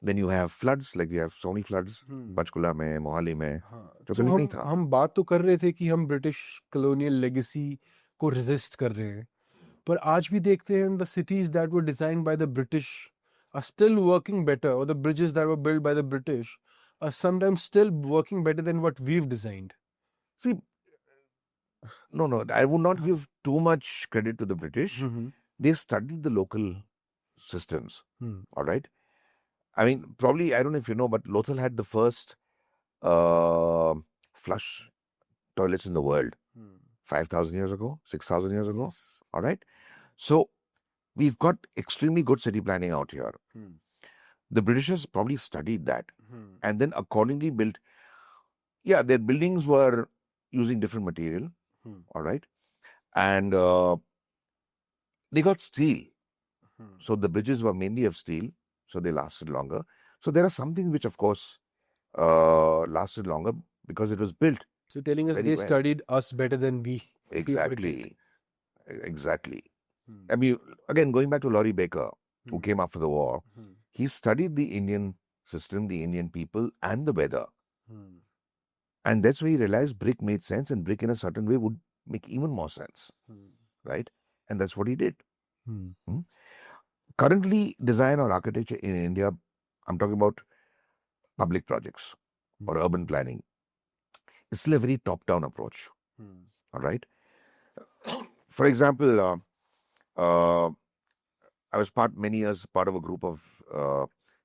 Then you have floods, like you have so many floods, Panchkula में, मोहाली में, जो तो पहले नहीं था. हम बात तो कर रहे थे कि हम ब्रिटिश कॉलोनियल लेगेसी को रेजिस्ट कर रहे हैं, पर आज भी देखते हैं the cities that were designed by the British are still working better, or the bridges that were built by the British are sometimes still working better than what we've designed. See, no, I would not give too much credit to the British. They studied the local systems, all right? I mean, probably, I don't know if you know, but Lothal had the first flush toilets in the world 5,000 years ago, 6,000 years ago, all right? So we've got extremely good city planning out here. The Britishers probably studied that and then accordingly built. Yeah, their buildings were using different material, all right? And they got steel. So the bridges were mainly of steel, so they lasted longer. So there are some things which, of course, lasted longer because it was built. So telling us very they well. studied us better than we. Exactly. Exactly. I mean, again, going back to Laurie Baker, who came after the war, he studied the Indian system, the Indian people, and the weather. And that's where he realized brick made sense, and brick in a certain way would make even more sense. Right? And that's what he did. Currently, design or architecture in India, I'm talking about public projects or urban planning, it's still a very top-down approach. All right? For example, I was many years part of a group of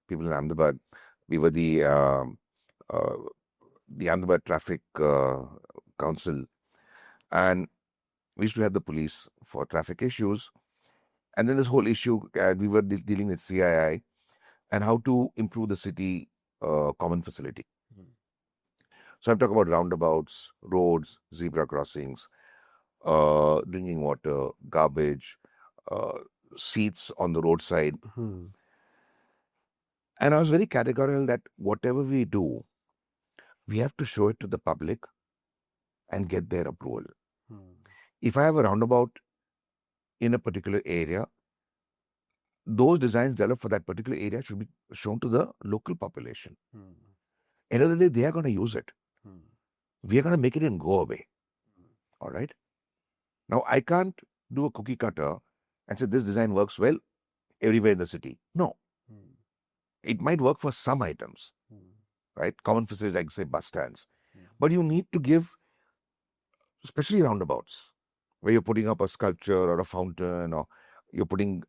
people in Ahmedabad. We were the Ahmedabad Traffic Council, and we used to have the police for traffic issues. And then this whole issue, we were dealing with CII and how to improve the city common facility. So I'm talking about roundabouts, roads, zebra crossings, drinking water, garbage, seats on the roadside. And I was very categorical that whatever we do, we have to show it to the public and get their approval. If I have a roundabout in a particular area, those designs developed for that particular area should be shown to the local population. End of the day, they are going to use it. We are going to make it and go away. All right? Now, I can't do a cookie cutter and say this design works well everywhere in the city. No. It might work for some items, right? Common facilities like, say, bus stands. But you need to give, especially roundabouts, where you're putting up a sculpture or a fountain or you're putting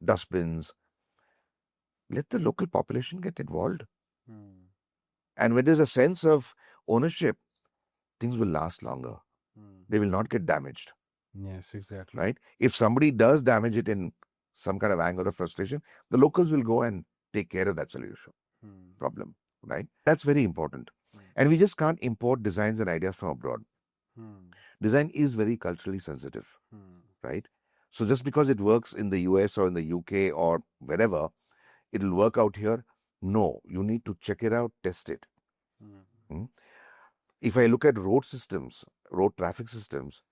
dustbins. Let the local population get involved. And when there's a sense of ownership, things will last longer. They will not get damaged. Yes, exactly. Right? If somebody does damage it in some kind of anger or frustration, the locals will go and take care of that solution problem. Right? That's very important. And we just can't import designs and ideas from abroad. Design is very culturally sensitive. Right? So just because it works in the US or in the UK or wherever, it'll work out here. No, you need to check it out, test it. If I look at road systems, road traffic systems,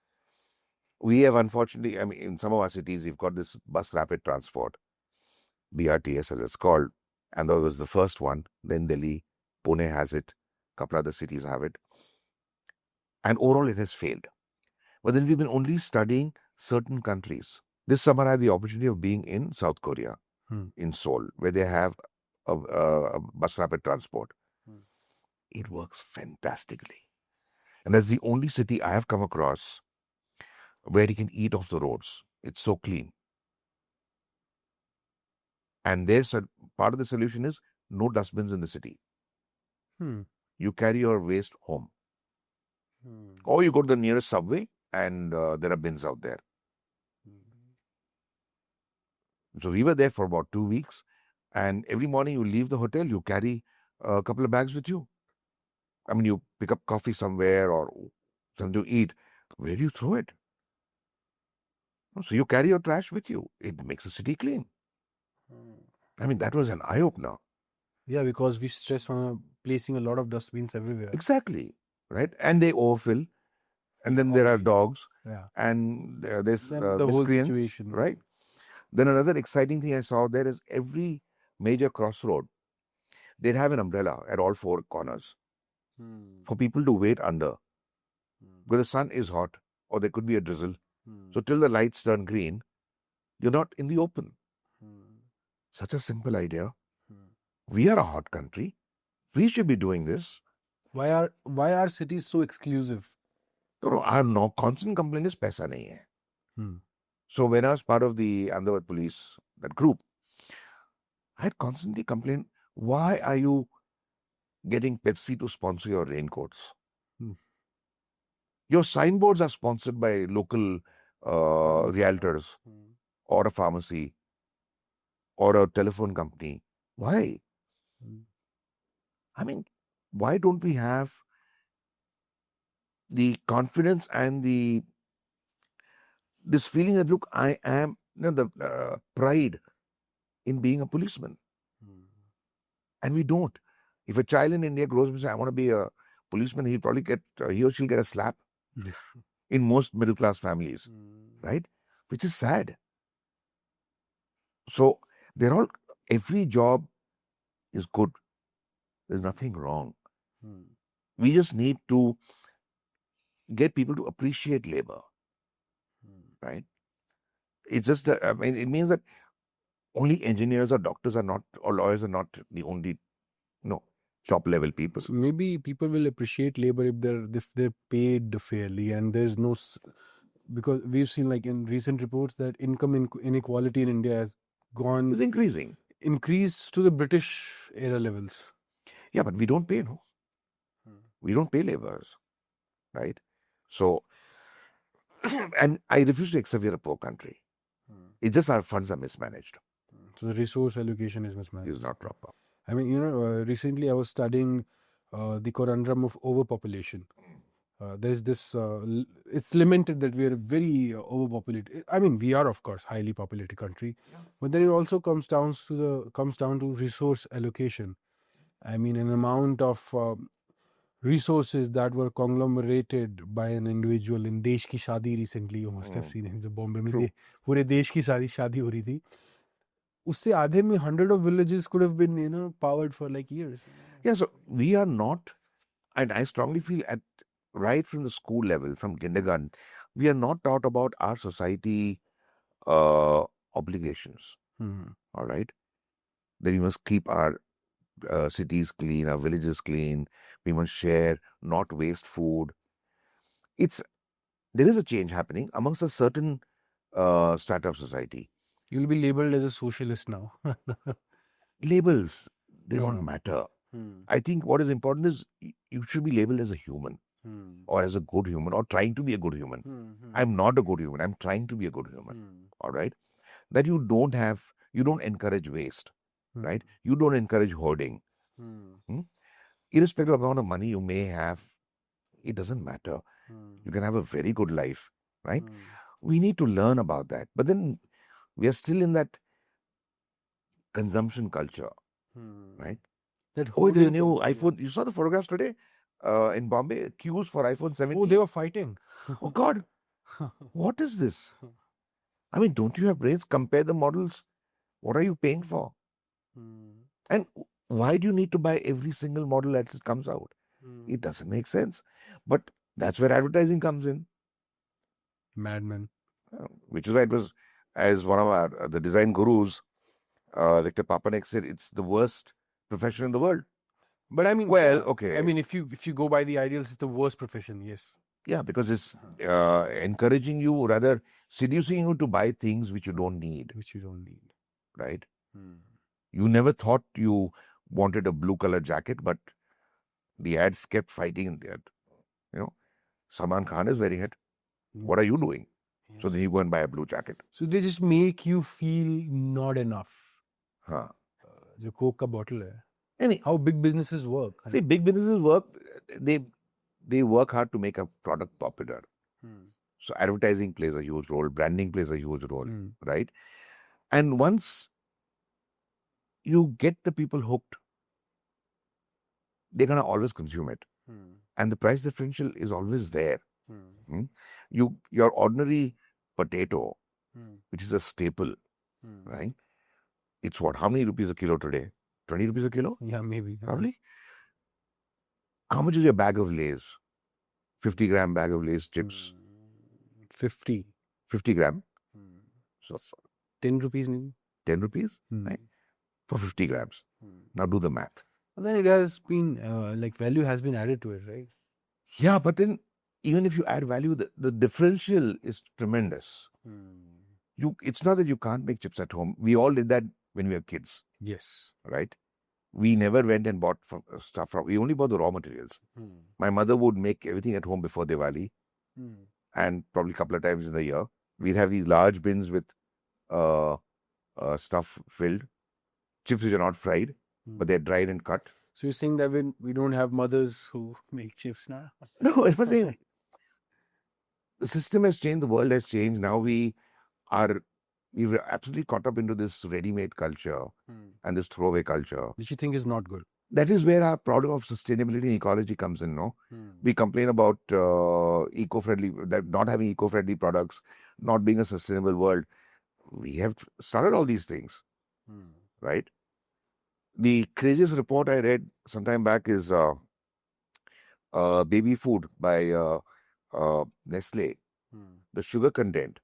we have unfortunately, I mean, in some of our cities, we've got this bus rapid transport, BRTS as it's called, and that was the first one. Then Delhi, Pune has it, a couple other cities have it. And overall, it has failed. But then we've been only studying certain countries. This summer, I had the opportunity of being in South Korea, in Seoul, where they have a bus rapid transport. It works fantastically. And that's the only city I have come across where you can eat off the roads. It's so clean. And there's a part of the solution is no dustbins in the city. You carry your waste home. Or you go to the nearest subway and there are bins out there. So we were there for about 2 weeks. And every morning you leave the hotel, you carry a couple of bags with you. I mean, you pick up coffee somewhere or something to eat. Where do you throw it? So you carry your trash with you. It makes the city clean. I mean, that was an eye opener. Yeah, because we stress on placing a lot of dustbins everywhere. Exactly. Right. And they overfill. And then there are dogs. Yeah. And there's Then the whole miscreants, situation. right? Then another exciting thing I saw there is every major crossroad, they'd have an umbrella at all four corners for people to wait under. Because the sun is hot or there could be a drizzle. So till the lights turn green, you're not in the open. Such a simple idea. We are a hot country. We should be doing this. Why are cities so exclusive? So our constant complaint is paisa nahi hai. So when I was part of the Ahmedabad police, that group, I had constantly complained, why are you getting Pepsi to sponsor your raincoats? Your signboards are sponsored by local realtors or a pharmacy or a telephone company. Why? I mean, why don't we have the confidence and this feeling that, look, I am, the pride in being a policeman. And we don't. If a child in India grows up and says, I want to be a policeman, he'll probably he or she'll get a slap in most middle class families, right? Which is sad. So every job is good. There's nothing wrong. We just need to get people to appreciate labor, right? It's just that, I mean, it means that only engineers or doctors are not, or lawyers are not the only, top level people. So maybe people will appreciate labor if they're paid fairly, and there's no because we've seen, like, in recent reports, that income inequality in India has It's increased to the British era levels. Yeah, but we don't pay, no. We don't pay laborers, right? So, and I refuse to accept we're a poor country. It's just our funds are mismanaged. So the resource allocation is mismanaged. It's not proper. I mean, recently I was studying the conundrum of overpopulation. There's this, it's lamented that we are very overpopulated. I mean, we are, of course, highly populated country, but then it also comes down to resource allocation. I mean, an amount of resources that were conglomerated by an individual in Desh Ki Shadi recently. You must have seen it. जो बॉम्बे में पूरे देश की शादी हो रही थी. उससे आधे में 100 of villages could have been, powered for like years. Yeah, so we are not, and I strongly feel right from the school level, from kindergarten, we are not taught about our society obligations. All right, that we must keep our cities clean, our villages clean. We must share, not waste food. There is a change happening amongst a certain strata of society. You'll be labeled as a socialist now. Labels, they don't matter. I think what is important is you should be labeled as a human or as a good human or trying to be a good human. I'm not a good human. I'm trying to be a good human. All right. That you don't encourage waste, right? You don't encourage hoarding. Irrespective of the amount of money you may have, it doesn't matter. You can have a very good life, right? We need to learn about that. But then we are still in that consumption culture, right? The new iPhone. You saw the photographs today in Bombay, queues for iPhone 17. Oh, they were fighting. Oh, God. What is this? I mean, don't you have brains? Compare the models. What are you paying for? And why do you need to buy every single model that comes out? It doesn't make sense. But that's where advertising comes in. Madman. Which is why it was, as one of the design gurus, Dr. Papanek said, it's the worst profession in the world. But I mean, well, okay. I mean, if you go by the ideals, it's the worst profession. Yes. Yeah, because it's encouraging you, or rather seducing you to buy things which you don't need. Right? You never thought you wanted a blue color jacket, but the ads kept fighting in that. Salman Khan is wearing it. What are you doing? Yes. So then you go and buy a blue jacket. So they just make you feel not enough. जो Coke का bottle है. Any, How big businesses work. see, big businesses work, they work hard to make a product popular. So advertising plays a huge role, branding plays a huge role, right? And once you get the people hooked, they're gonna always consume it. And the price differential is always there. Your ordinary potato, which is a staple, right? It's what? How many rupees a kilo today? 20 rupees a kilo? Yeah, maybe. Probably. How much is your bag of Lay's? 50-gram bag of Lay's chips. 50. 50 gram. So 10 rupees maybe. 10 rupees, right? For 50 grams. Now do the math. And then it has been, like value has been added to it, right? Yeah, but then even if you add value, the differential is tremendous. It's not that you can't make chips at home. We all did that when we were kids. Yes. Right? We never went and bought stuff from, we only bought the raw materials. My mother would make everything at home before Diwali and probably a couple of times in the year. We'd have these large bins with stuff filled, chips which are not fried, but they're dried and cut. So you're saying that we don't have mothers who make chips now? No, it's not saying the system has changed, the world has changed. Now we've absolutely caught up into this ready-made culture and this throwaway culture. Which you think is not good. That is where our problem of sustainability and ecology comes in, no? We complain about eco-friendly, that not having eco-friendly products, not being a sustainable world. We have started all these things, right? The craziest report I read some time back is baby food by Nestle, the sugar content.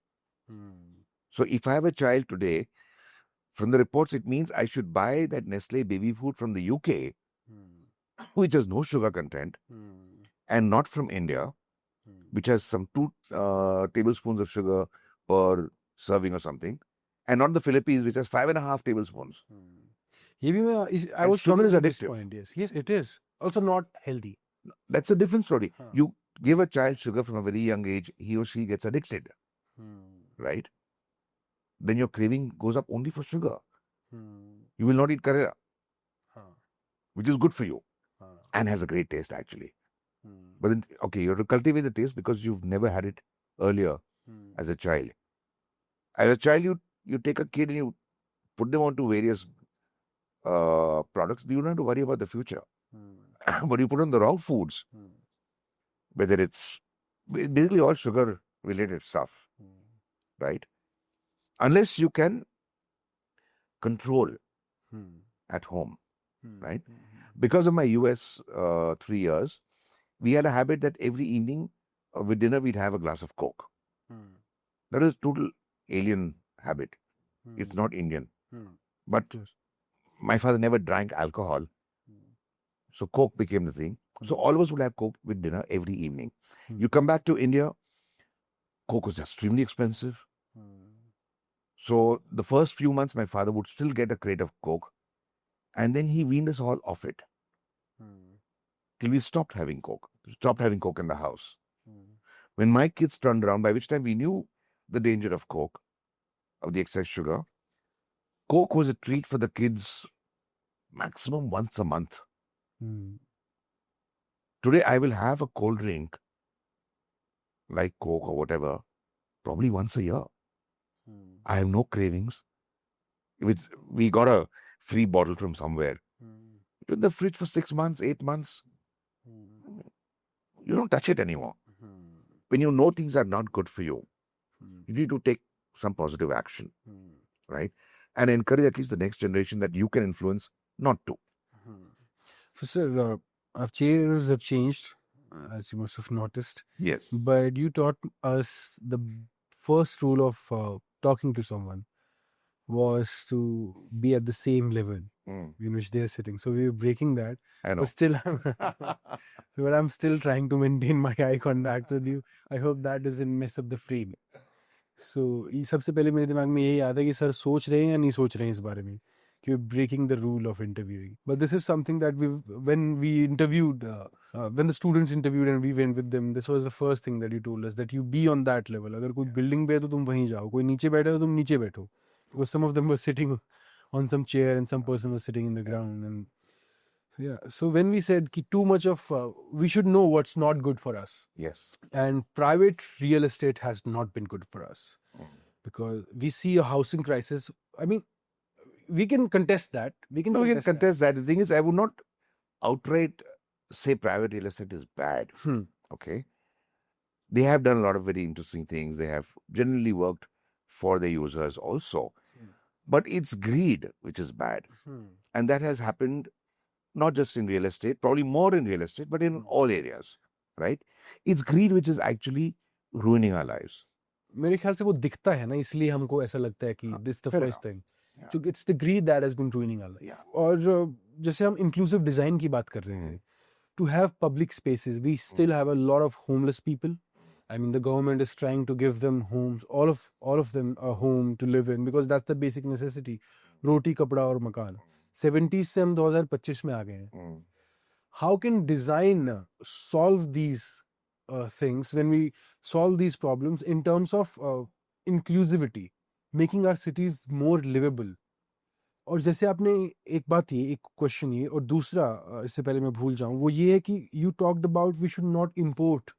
So if I have a child today, from the reports, it means I should buy that Nestle baby food from the UK, which has no sugar content, and not from India, which has some 2 tablespoons of sugar per serving or something, and not the Philippines, which has 5.5 tablespoons. I was sugar is at this addictive. point. Yes, it is. Also not healthy. That's a different story. You give a child sugar from a very young age, he or she gets addicted, right? Then your craving goes up only for sugar. You will not eat karela, which is good for you and has a great taste actually. But then, okay, you have to cultivate the taste because you've never had it earlier as a child. As a child, you take a kid and you put them onto various products. You don't have to worry about the future. But you put on the wrong foods, whether it's basically all sugar related stuff, right? Unless you can control at home, right? Because of my US 3 years, we had a habit that every evening with dinner, we'd have a glass of Coke. That is a total alien habit. It's not Indian. But my father never drank alcohol. So Coke became the thing. So all of us would have Coke with dinner every evening. You come back to India, Coke was extremely expensive. So the first few months, my father would still get a crate of Coke. And then he weaned us all off it. Till we stopped having Coke. Stopped having Coke in the house. When my kids turned around, by which time we knew the danger of Coke, of the excess sugar, Coke was a treat for the kids maximum once a month. Today, I will have a cold drink like Coke or whatever, probably once a year. I have no cravings. We got a free bottle from somewhere. It's in the fridge for 6 months, 8 months. You don't touch it anymore. When you know things are not good for you, you need to take some positive action, right? And encourage at least the next generation that you can influence not to. Sir, our chairs have changed, as you must have noticed. Yes. But you taught us the first rule of talking to someone was to be at the same level in which they're sitting. So we were breaking that. I know. But still, I'm still trying to maintain my eye contact with you. I hope that doesn't mess up the frame. So ये सबसे पहले मेरे दिमाग में यही आता है कि सर सोच रहे हैं या नहीं सोच रहे हैं इस बारे में कि we're breaking the rule of interviewing. But this is something that when we interviewed, when the students interviewed and we went with them, this was the first thing that you told us, that you be on that level. अगर कोई building पे है तो तुम वहीं जाओ, कोई नीचे बैठा है तो तुम नीचे बैठो. Because some of them were sitting on some chair and some person was sitting in the ground. And yeah, so when we said ki too much of, we should know what's not good for us. Yes. And private real estate has not been good for us because we see a housing crisis. I mean, we can contest that. We can No, we can contest contest that. The thing is, I would not outright say private real estate is bad. that. Okay. They have done a lot of very interesting things. They have generally worked for their users also. But it's greed which is bad. And that has happened not just in real estate, probably more in real estate, but in all areas, right? It's greed which is actually ruining our lives. मेरे ख्याल से वो दिखता है ना, इसलिए हमको ऐसा लगता है कि this is the fair first enough. thing. So it's the greed that has been ruining our life. Yeah. और जैसे हम inclusive design की बात कर रहे हैं, to have public spaces, we still have a lot of homeless people. I mean, the government is trying to give them homes, all of them a home to live in because that's the basic necessity. रोटी, कपड़ा और मकान. 70s से हम 2025 में आ गए हैं. How can design solve these things when we solve these problems in terms of inclusivity, making our cities more livable? और जैसे आपने एक बात ये, एक क्वेश्चन ये, और दूसरा इससे पहले मैं भूल जाऊं, वो ये है कि you talked about we should not import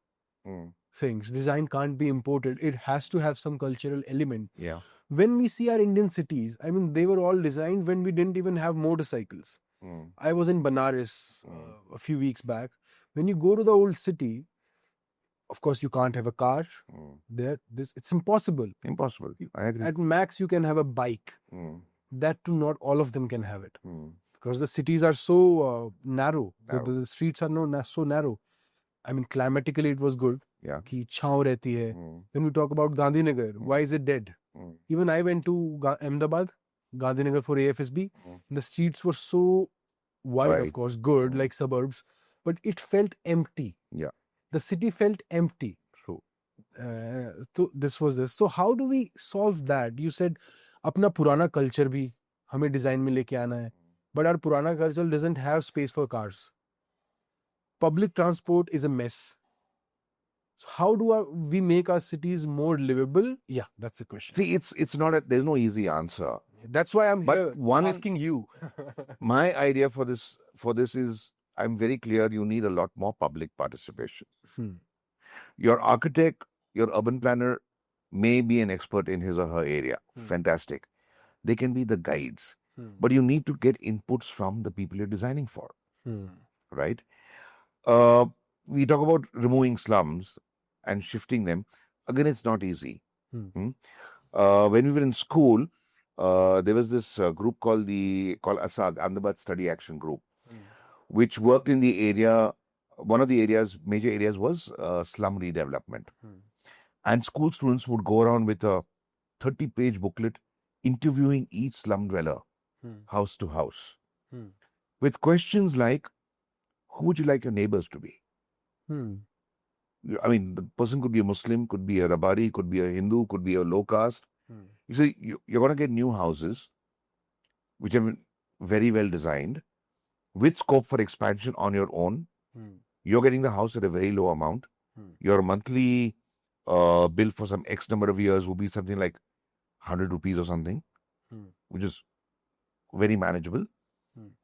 things. Design can't be imported. It has to have some cultural element. Yeah. When we see our Indian cities, I mean, they were all designed when we didn't even have motorcycles. I was in Banaras a few weeks back. When you go to the old city, of course, you can't have a car there. It's impossible. Impossible. I agree. At max, you can have a bike. That too, not all of them can have it. Because the cities are so narrow. The streets are so narrow. I mean, climatically, it was good. Yeah. Ki chhaw rehti hai. When we talk about Gandhinagar, why is it dead? Even I went to Ahmedabad, Gandhinagar for AFSB. And the streets were so wide, of course, good, like suburbs. But it felt empty. Yeah. The city felt empty. True. So this was this. So how do we solve that? You said, अपना पुराना culture भी हमें design में लेके आना है. But our पुराना culture doesn't have space for cars. Public transport is a mess. So how do we make our cities more livable? Yeah, that's the question. See, it's not there's no easy answer. That's why I'm But here asking you. My idea for this is, I'm very clear, you need a lot more public participation. Your architect, your urban planner may be an expert in his or her area. Fantastic. They can be the guides. But you need to get inputs from the people you're designing for. Right? We talk about removing slums and shifting them. Again, it's not easy. When we were in school, there was this group called ASAG, Ahmedabad Study Action Group, which worked in the area. One of the major areas was slum redevelopment. And school students would go around with a 30-page booklet interviewing each slum dweller, house to house, with questions like, who would you like your neighbors to be? I mean, the person could be a Muslim, could be a Rabari, could be a Hindu, could be a low caste. You see, you're going to get new houses, which have been very well designed, with scope for expansion on your own. You're getting the house at a very low amount. Your monthly bill for some X number of years will be something like 100 rupees or something, which is very manageable.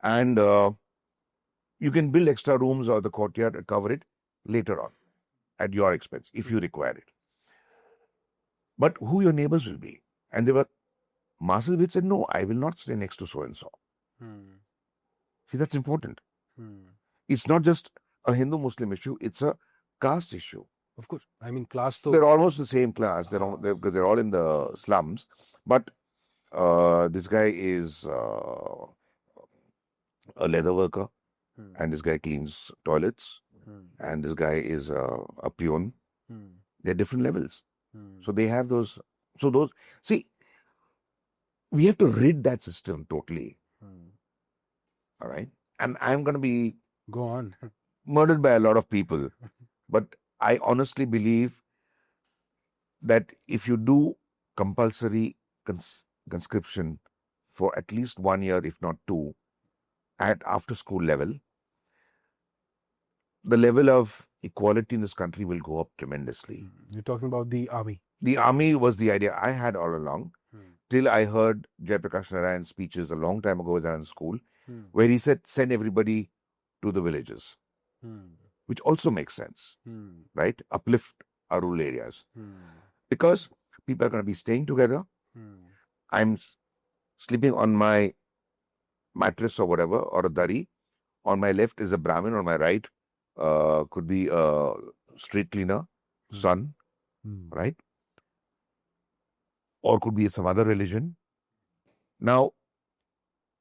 And you can build extra rooms or the courtyard and cover it later on at your expense if you require it. But who your neighbors will be? And there were masses which said, no, I will not stay next to so-and-so. See, that's important. It's not just a Hindu-Muslim issue, it's a caste issue. Of course. I mean, class to... They're almost the same class. Because they're all in the slums. But this guy is a leather worker. And this guy cleans toilets. And this guy is a peon. They're different levels. So they have those. See, we have to rid that system totally. All right. And I'm going to be Go on. murdered by a lot of people. But I honestly believe that if you do compulsory conscription for at least 1 year, if not 2, at after school level, the level of equality in this country will go up tremendously. You're talking about the army. The army was the idea I had all along. till I heard Jayaprakash Narayan's speeches a long time ago as I was in school, Hmm. where he said, send everybody to the villages, which also makes sense, right? Uplift our rural areas. Because people are going to be staying together. I'm sleeping on my mattress or whatever, or a dari. On my left is a Brahmin, on my right could be a street cleaner, son, right? Or could be some other religion. Now,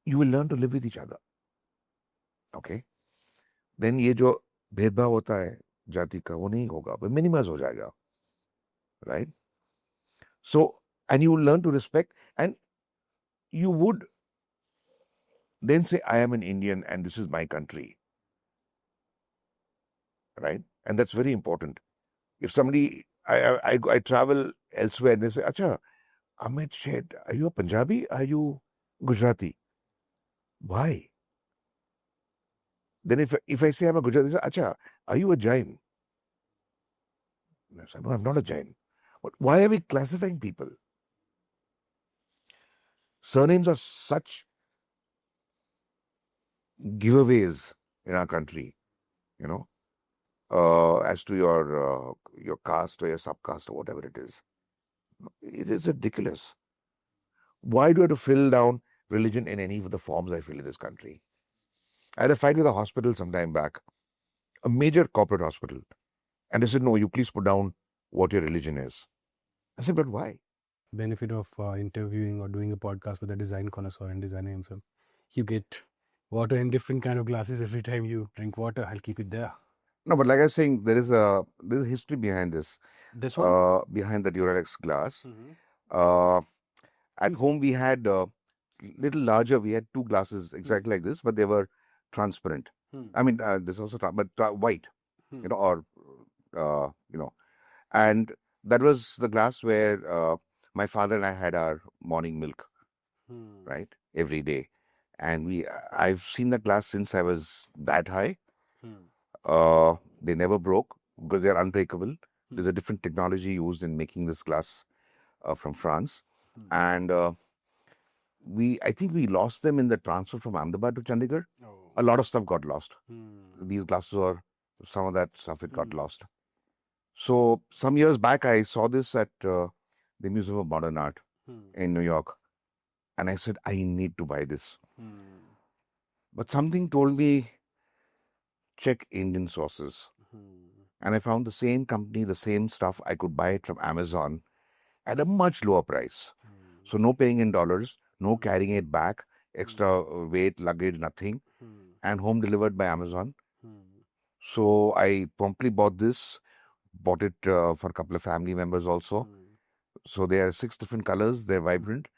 you will learn to live with each other. Okay? Then ये जो भेदभाव होता है जाति का वो नहीं होगा, वो minimize हो जाएगा, right? So, and you will learn to respect, and you would then say, I am an Indian and this is my country, right? And that's very important. If somebody, I travel elsewhere and they say, Acha, Amit Sheth, are you a Punjabi? Are you Gujarati? Why? Then if I say I'm a Gujarati, they say, Acha, are you a Jain? I say, no, I'm not a Jain. But why are we classifying people? Surnames are such giveaways in our country, you know, as to your caste or your subcaste or whatever it is. It is ridiculous. Why do I have to fill down religion in any of the forms I fill in this country? I had a fight with a hospital some time back, a major corporate hospital. And they said, no, you please put down what your religion is. I said, but why? Benefit of interviewing or doing a podcast with a design connoisseur and designer himself. You get water in different kind of glasses every time you drink water. I'll keep it there. No, but like I was saying, there's a history behind this. This one? Behind the Duralex glass. Mhm. At home, we had little larger. We had two glasses exactly like this, but they were transparent. I mean, this also, but white, you know, or you know, and that was the glass where my father and I had our morning milk, right, every day. And I've seen that glass since I was that high. They never broke because they're unbreakable. There's a different technology used in making this glass from France. And I think we lost them in the transfer from Ahmedabad to Chandigarh. A lot of stuff got lost. These glasses or some of that stuff, it got lost. So some years back, I saw this at the Museum of Modern Art in New York. And I said, I need to buy this. But something told me, check Indian sources. And I found the same company, the same stuff. I could buy it from Amazon at a much lower price. So no paying in dollars, no carrying it back, extra weight, luggage, nothing. And home delivered by Amazon. So I promptly bought this, bought it for a couple of family members also. So there are 6 different colors, they're vibrant,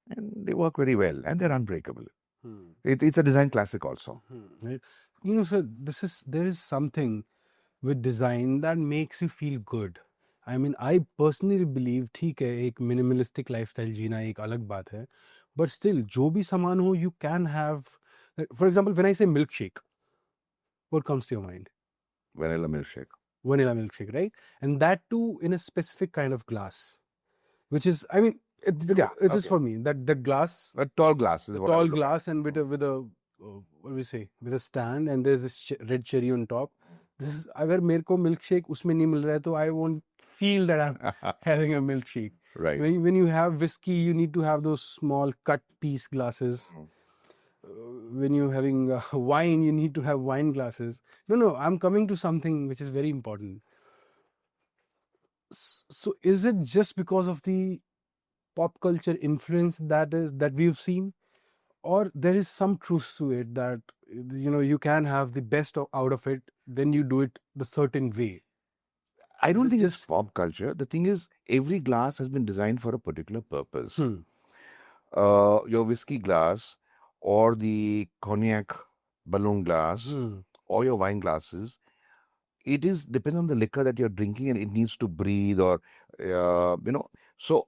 and they work very well, and they're unbreakable. It's a design classic also. Right. You know, sir, there is something with design that makes you feel good. I mean, I personally believe, ठीक है, एक minimalistic lifestyle जीना एक अलग बात है, but still, जो भी सामान हो, you can have. For example, when I say milkshake, what comes to your mind? Vanilla milkshake. Vanilla milkshake, right? And that too in a specific kind of glass, which is, I mean, it is okay. for me that glass, A tall glass is the what I tall would look at. glass, and with a what do we say, with a stand, and there's this red cherry on top. This is, अगर मेरे को milkshake उसमें नहीं मिल रहा है तो I won't feel that I'm having a milkshake. Right. When you have whiskey, you need to have those small cut piece glasses. When you're having wine, you need to have wine glasses. No, I'm coming to something which is very important. So is it just because of the pop culture influence that we've seen, or there is some truth to it that you can have the best out of it when you do it the certain way? I don't think it's pop culture. The thing is, every glass has been designed for a particular purpose. Your whiskey glass or the cognac balloon glass or your wine glasses, it is depends on the liquor that you're drinking, and it needs to breathe, or so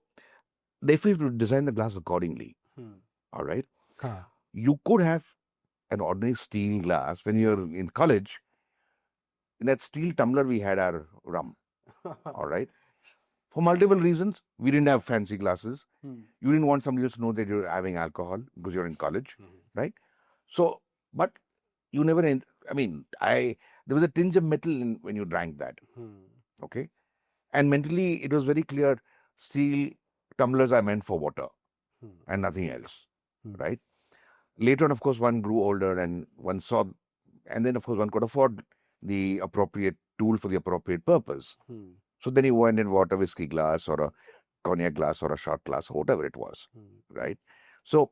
therefore you have to design the glass accordingly. All right. You could have an ordinary steel glass when you're in college. In that steel tumbler, we had our rum. All right. For multiple reasons, we didn't have fancy glasses. Hmm. You didn't want somebody else to know that you're having alcohol because you're in college, right? So, but you never, there was a tinge of metal when you drank that, okay? And mentally, it was very clear, steel tumblers are meant for water and nothing else, right? Later on, of course, one grew older and one saw, and then, of course, one could afford the appropriate tool for the appropriate purpose. So then you went and bought a whiskey glass or a cognac glass or a shot glass or whatever it was, right? So,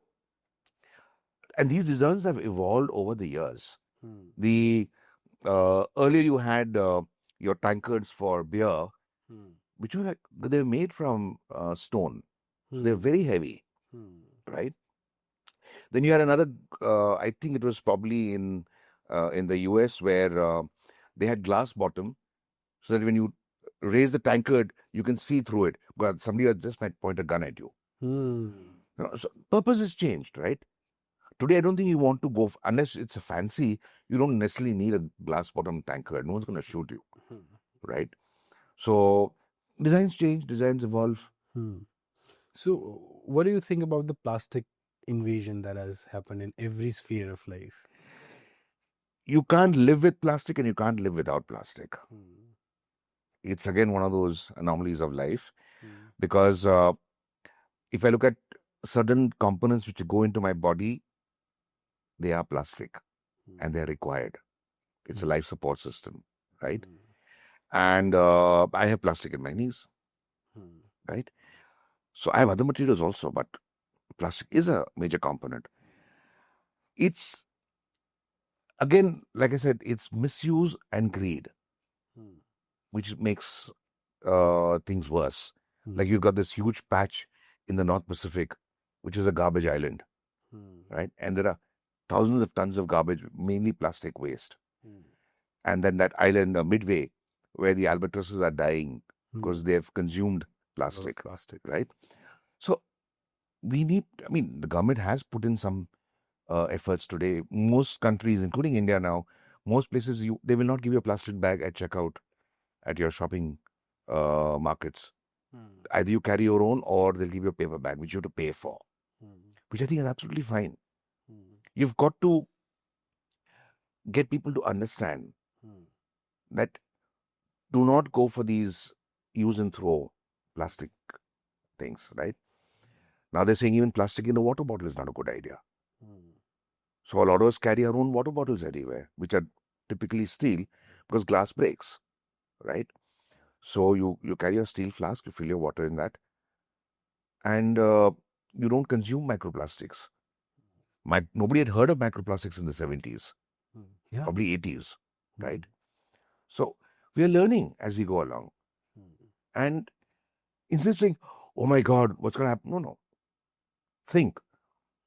and these designs have evolved over the years. The earlier you had your tankards for beer, which were they're made from stone, so they're very heavy, right? Then you had another. I think it was probably in the US where they had glass bottom, so that when you raise the tankard, you can see through it. God, somebody just might point a gun at you. So purpose has changed, right? Today, I don't think you want to go, unless it's a fancy, you don't necessarily need a glass bottom tankard. No one's going to shoot you, right? So designs change, designs evolve. So, what do you think about the plastic invasion that has happened in every sphere of life? You can't live with plastic and you can't live without plastic. It's again one of those anomalies of life because if I look at certain components which go into my body, they are plastic and they're required. It's a life support system, right? And I have plastic in my knees, right? So I have other materials also, but plastic is a major component. It's, again, like I said, it's misuse and greed, which makes things worse. Like you've got this huge patch in the North Pacific, which is a garbage island, right? And there are thousands of tons of garbage, mainly plastic waste. And then that island midway, where the albatrosses are dying because they have consumed plastic, right? So we need, the government has put in some efforts today. Most countries, including India now, most places, they will not give you a plastic bag at checkout at your shopping markets. Either you carry your own or they'll give you a paper bag, which you have to pay for, which I think is absolutely fine. You've got to get people to understand that do not go for these use and throw plastic things, right? Now they're saying even plastic in a water bottle is not a good idea. So a lot of us carry our own water bottles everywhere, which are typically steel because glass breaks, right? So you carry a steel flask, you fill your water in that, and you don't consume microplastics. Nobody had heard of microplastics in the 70s, probably 80s, right? So we are learning as we go along. And instead of saying, oh my God, what's going to happen? No. Think.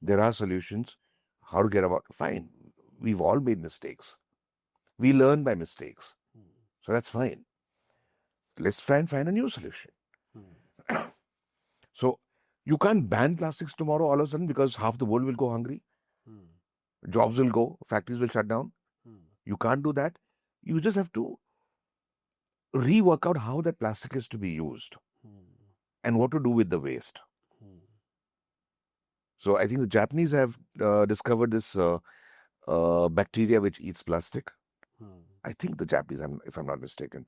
There are solutions. How to get about. Fine. We've all made mistakes. We learn by mistakes. So that's fine. Let's try and find a new solution. So you can't ban plastics tomorrow all of a sudden because half the world will go hungry. Jobs will go. Factories will shut down. You can't do that. You just have to rework out how that plastic is to be used and what to do with the waste. So I think the Japanese have discovered this bacteria which eats plastic. I think the Japanese, if I'm not mistaken.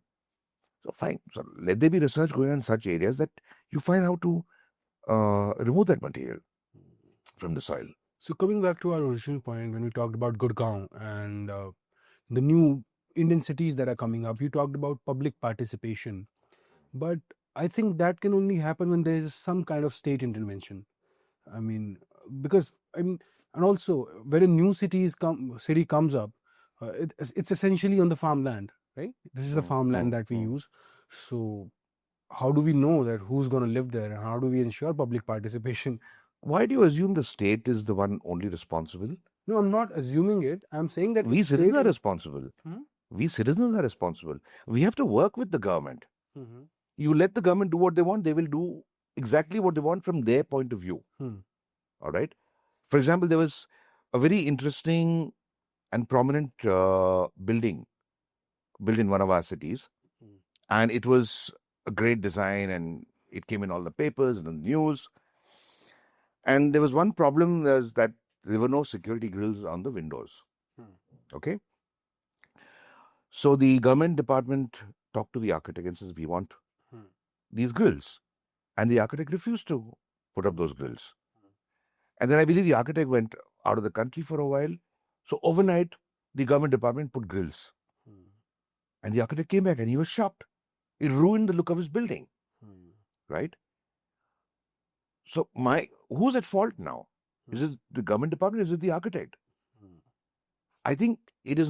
So fine. So let there be research going on in such areas that you find how to remove that material from the soil. So coming back to our original point, when we talked about Gurgaon and the new Indian cities that are coming up, you talked about public participation. But I think that can only happen when there is some kind of state intervention. Because and also when a new city comes up, it's essentially on the farmland, right? This is the farmland that we use. So how do we know that who's going to live there, and how do we ensure public participation? Why do you assume the state is the one only responsible? No, I'm not assuming it. I'm saying that we state citizens are is- responsible. We citizens are responsible. We have to work with the government. You let the government do what they want, they will do exactly what they want from their point of view. All right. For example, there was a very interesting and prominent building built in one of our cities, and it was a great design, and it came in all the papers and the news. And there was one problem, was that there were no security grills on the windows. Okay. So the government department talked to the architect and says, we want these grills. And the architect refused to put up those grills. And then I believe the architect went out of the country for a while. So overnight, the government department put grills. And the architect came back and he was shocked. It ruined the look of his building. Right? So who's at fault now? Is it the government department? Is it the architect? I think it is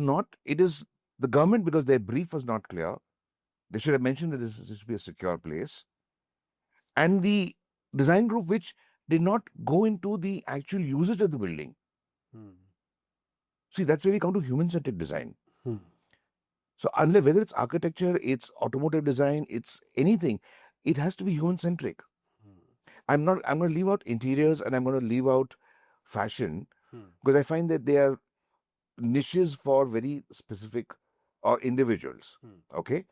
the government, because their brief was not clear. They should have mentioned that this should be a secure place. And the design group, which did not go into the actual usage of the building. See, that's where we come to human-centric design. So unless, whether it's architecture, it's automotive design, it's anything, it has to be human-centric. I'm going to leave out interiors and I'm going to leave out fashion, because I find that they are niches for very specific individuals. Okay.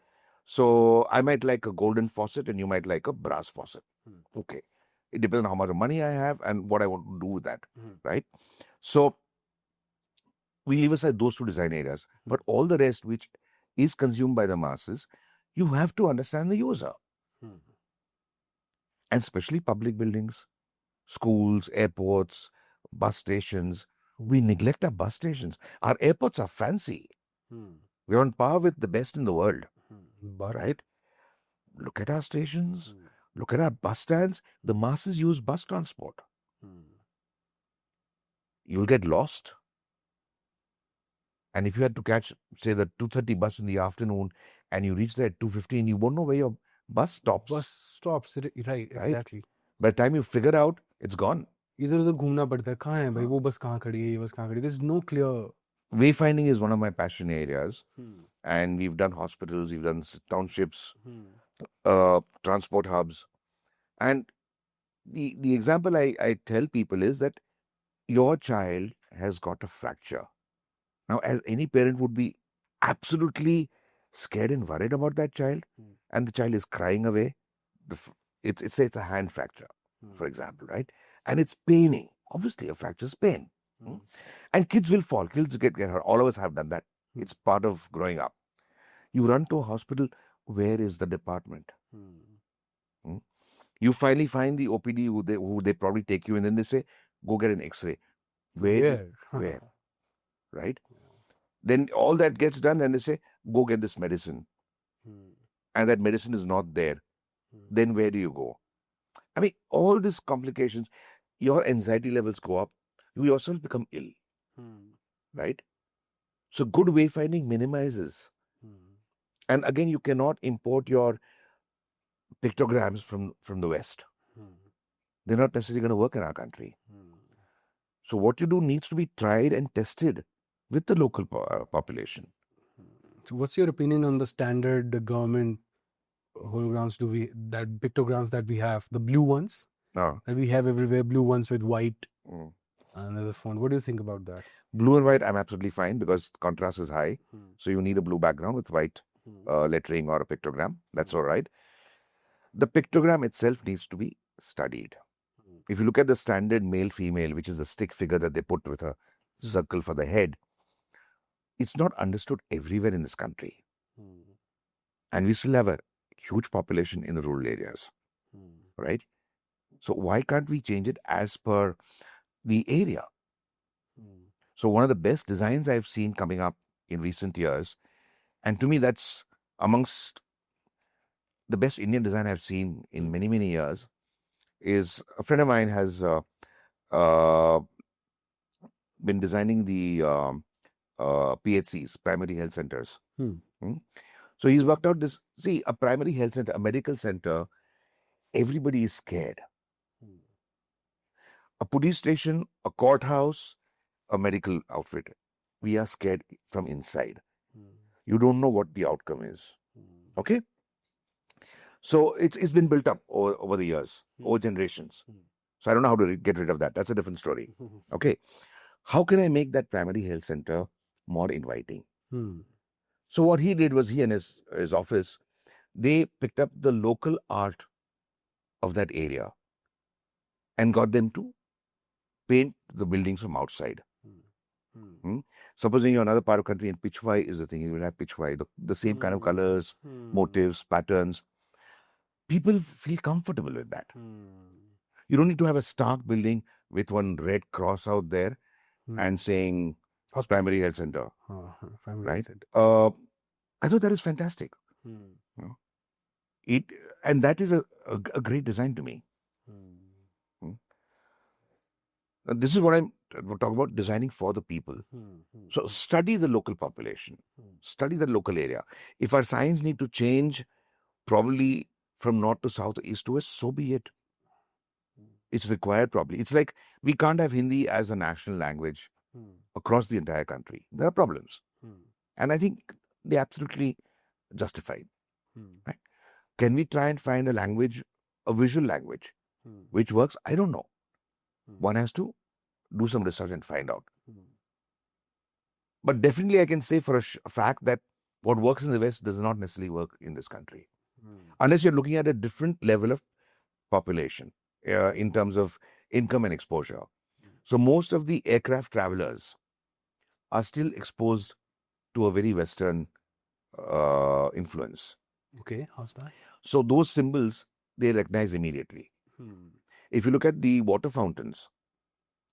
So I might like a golden faucet and you might like a brass faucet. Okay. It depends on how much money I have and what I want to do with that. Right. So we leave aside those two design areas, but all the rest, which is consumed by the masses, you have to understand the user. And especially public buildings, schools, airports, bus stations. We neglect our bus stations. Our airports are fancy. We're on par with the best in the world. Right? Look at our stations. Look at our bus stands. The masses use bus transport. You'll get lost. And if you had to catch, say, the 2:30 bus in the afternoon and you reach there at 2:15, you won't know where your bus stops. Right, exactly. By the time you figure out, it's gone. इधर उधर घूमना पड़ता है, कहाँ है भाई, वो बस कहाँ खड़ी है, ये बस कहाँ खड़ी है. There's no clear. Wayfinding is one of my passion areas. And we've done hospitals, we've done townships, transport hubs. And the example I tell people is that your child has got a fracture. Now, as any parent would be absolutely scared and worried about that child, and the child is crying away, it's a hand fracture, for example, right? And it's paining. Obviously, a fracture is pain. And kids will fall, kids get hurt. All of us have done that. It's part of growing up. You run to a hospital, where is the department? You finally find the OPD who they probably take you in, and they say, go get an X-ray. Where? Right? Then all that gets done, and they say, go get this medicine. And that medicine is not there. Then where do you go? I mean, all these complications, your anxiety levels go up. You yourself become ill. Right? So good wayfinding minimizes. And again, you cannot import your pictograms from the West. They're not necessarily going to work in our country. So what you do needs to be tried and tested with the local population. So what's your opinion on the standard government holograms, pictograms that we have, the blue ones that we have everywhere, blue ones with white another font? What do you think about that? Blue and white, I'm absolutely fine, because contrast is high. So you need a blue background with white lettering or a pictogram. That's all right. The pictogram itself needs to be studied. If you look at the standard male-female, which is the stick figure that they put with a circle for the head, it's not understood everywhere in this country. And we still have a huge population in the rural areas. Right? So why can't we change it as per the area? So one of the best designs I've seen coming up in recent years, and to me that's amongst the best Indian design I've seen in many, many years, is a friend of mine has been designing the PHCs, primary health centers. So he's worked out this. See, a primary health center, a medical center, everybody is scared. A police station, a courthouse, a medical outfit, we are scared from inside. You don't know what the outcome is. Okay? So it's been built up over the years, over generations. So I don't know how to get rid of that. That's a different story. Okay. How can I make that primary health center more inviting? So what he did was, he and his office, they picked up the local art of that area and got them to paint the buildings from outside. Supposing you're another part of the country and pitchwai is the thing, you will have pitchwai, the same kind of colors, motifs, patterns. People feel comfortable with that. You don't need to have a stark building with one red cross out there and saying primary health center. Right? I thought that is fantastic. And that is a great design to me. This is what I'm talking about, designing for the people. So study the local population, study the local area. If our signs need to change probably from north to south, east to west, so be it. It's required probably. It's like we can't have Hindi as a national language across the entire country. There are problems. And I think they're absolutely justified. Right? Can we try and find a language, a visual language, which works? I don't know. One has to do some research and find out. But definitely I can say for a fact that what works in the West does not necessarily work in this country. Unless you're looking at a different level of population in terms of income and exposure. So most of the aircraft travelers are still exposed to a very Western influence. Okay, how's that? So those symbols, they recognize immediately. If you look at the water fountains,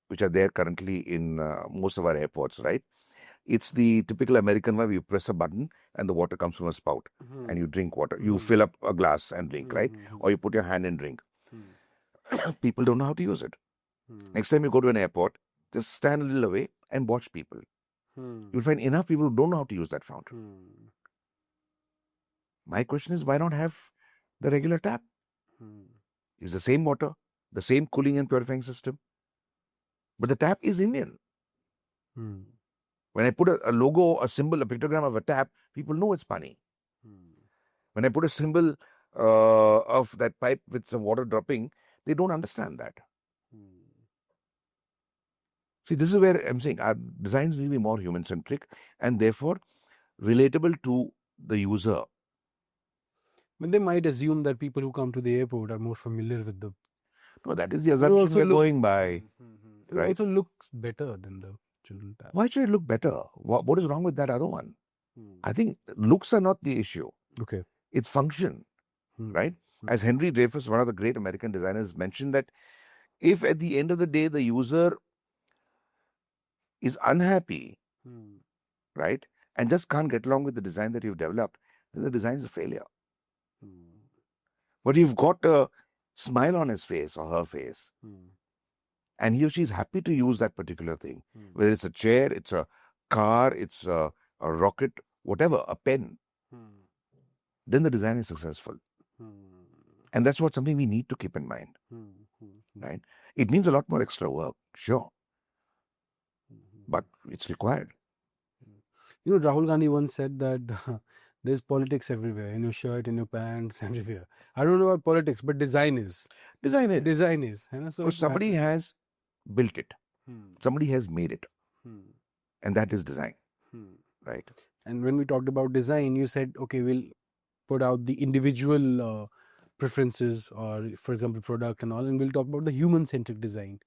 which are there currently in most of our airports, right? It's the typical American one where you press a button and the water comes from a spout and you drink water. You fill up a glass and drink, right? Or you put your hand and drink. People don't know how to use it. Next time you go to an airport, just stand a little away and watch people. You'll find enough people who don't know how to use that fountain. My question is, why not have the regular tap? It's the same water, the same cooling and purifying system. But the tap is Indian. When I put a logo, a symbol, a pictogram of a tap, people know it's pani. When I put a symbol of that pipe with some water dropping, they don't understand that. See, this is where I'm saying our designs will be more human-centric and therefore relatable to the user. But they might assume that people who come to the airport are more familiar with the... No, that is the assumption we're going by. Right? It also looks better than the children tap. Why should it look better? What is wrong with that other one? I think looks are not the issue. Okay. It's function, right? As Henry Dreyfuss, one of the great American designers, mentioned that if at the end of the day the user is unhappy, right, and just can't get along with the design that you've developed, then the design is a failure. But you've got a smile on his face or her face, and he or she is happy to use that particular thing, whether it's a chair, it's a car, it's a rocket, whatever, a pen, then the design is successful. And that's something we need to keep in mind, right? It means a lot more extra work, sure, but it's required. You know, Rahul Gandhi once said that there's politics everywhere, in your shirt, in your pants, everywhere. I don't know about politics, but design is. Design is. Design is. So somebody has built it. Somebody has made it. And that is design, right? And when we talked about design, you said, okay, we'll put out the individual preferences or, for example, product and all, and we'll talk about the human-centric design.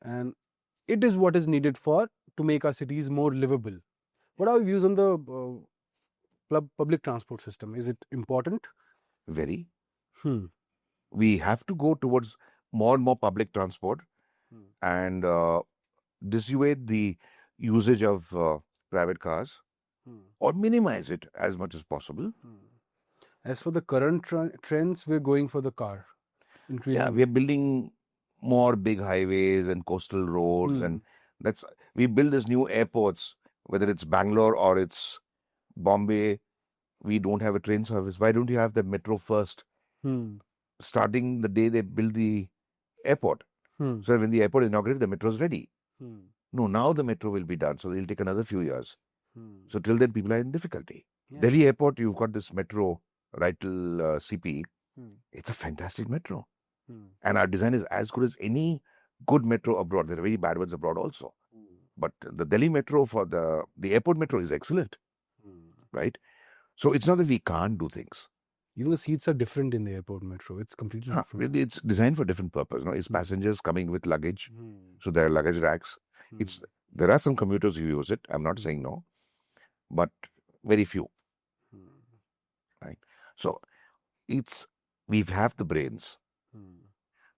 And it is what is needed to make our cities more livable. What are your views on the public transport system? Is it important? Very. We have to go towards more and more public transport and dissuade the usage of private cars or minimize it as much as possible. As for the current trends, we're going for the car. Yeah, we're building more big highways and coastal roads, and we build these new airports, whether it's Bangalore or it's Bombay. We don't have a train service. Why don't you have the metro first? Starting the day they build the airport. So when the airport is inaugurated, the metro is ready. No, now the metro will be done. So it'll take another few years. So till then, people are in difficulty. Yes. Delhi airport, you've got this metro right till CP. It's a fantastic metro. And our design is as good as any good metro abroad. There are very bad ones abroad also. But the Delhi metro for the airport metro is excellent. Right? So it's not that we can't do things. Even the seats are different in the airport metro. It's completely different. It's designed for different purpose. No, it's passengers coming with luggage, so there are luggage racks. There are some commuters who use it. I'm not saying no, but very few. Right. So we have the brains.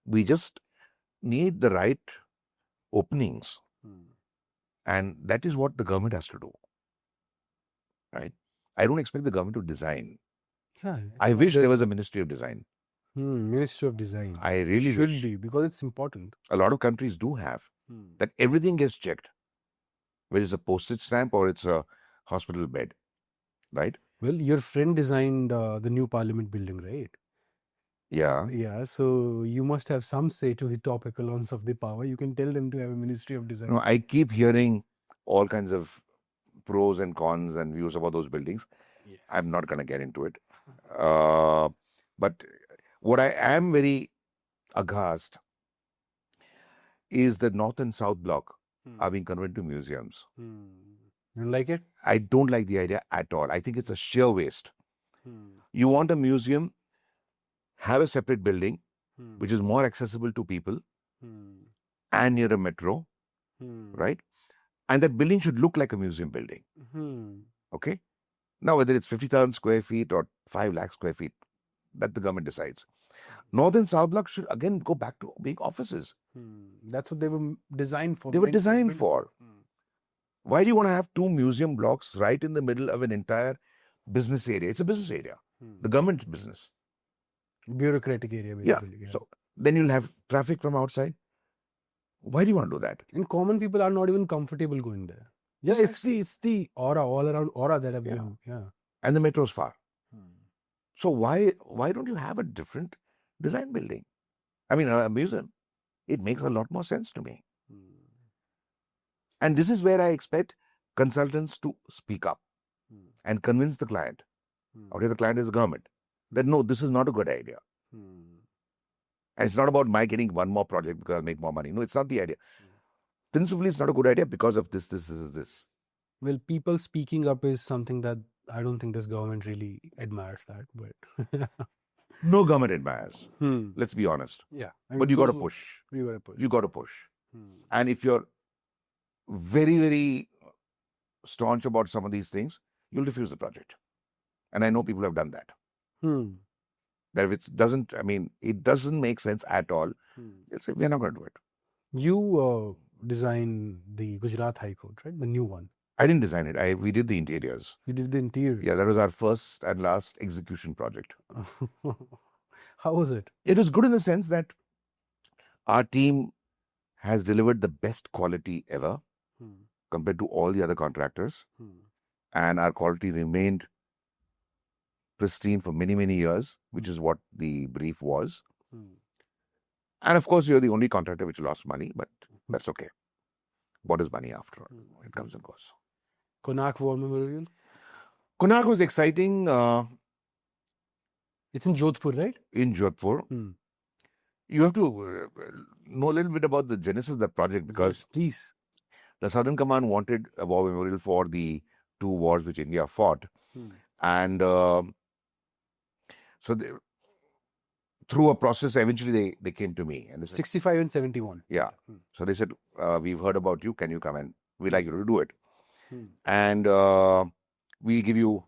We just need the right openings, and that is what the government has to do. Right. I don't expect the government to design. Yeah, I wish there was a Ministry of Design. Ministry of Design. I really should wish. be, because it's important. A lot of countries do have that everything gets checked, whether it's a postage stamp or it's a hospital bed, right? Well, your friend designed the new Parliament building, right? Yeah. Yeah, so you must have some say to the top echelons of the power. You can tell them to have a Ministry of Design. No, I keep hearing all kinds of pros and cons and views about those buildings. Yes. I'm not going to get into it. But what I am very aghast is the North and South Block are being converted to museums. You don't like it? I don't like the idea at all. I think it's a sheer waste. You want a museum, have a separate building, which is more accessible to people and near a metro, right? And that building should look like a museum building. Okay? Now, whether it's 50,000 square feet or 5 lakh square feet, that the government decides. North and South Block should again go back to being offices. That's what they were designed for. They were designed for. Why do you want to have 2 museum blocks right in the middle of an entire business area? It's a business area, the government's business. Bureaucratic area, basically. Yeah. So then you'll have traffic from outside. Why do you want to do that? And common people are not even comfortable going there. Yeah, it's the aura, all around aura that I've been. Yeah. And the metro's far. So why don't you have a different design building? I mean, a museum. It makes a lot more sense to me. And this is where I expect consultants to speak up and convince the client, or the client is the government, that no, this is not a good idea. And it's not about my getting one more project because I'll make more money. No, it's not the idea. Principally, it's not a good idea because of this. Well, people speaking up is something that I don't think this government really admires that, but no government admires. Let's be honest. Yeah. But you got to push. You got to push. You got to push. And if you're very, very staunch about some of these things, you'll refuse the project. And I know people have done that. That if it doesn't, it doesn't make sense at all, they'll say, we're not going to do it. You designed the Gujarat High Court, right? The new one. I didn't design it. We did the interiors. You did the interior? Yeah, that was our first and last execution project. How was it? It was good in the sense that our team has delivered the best quality ever compared to all the other contractors. And our quality remained pristine for many, many years, which is what the brief was. And of course, you're the only contractor which lost money, but that's okay. What is money after all? It comes and goes. Konark War Memorial? Konark was exciting. It's in Jodhpur, right? In Jodhpur. You have to know a little bit about the genesis of the project because please. The Southern Command wanted a war memorial for the 2 wars which India fought. And so through a process, eventually they came to me. And they said, 65 and 71. Yeah. So they said, we've heard about you. Can you come and we'd like you to do it. And we'll give you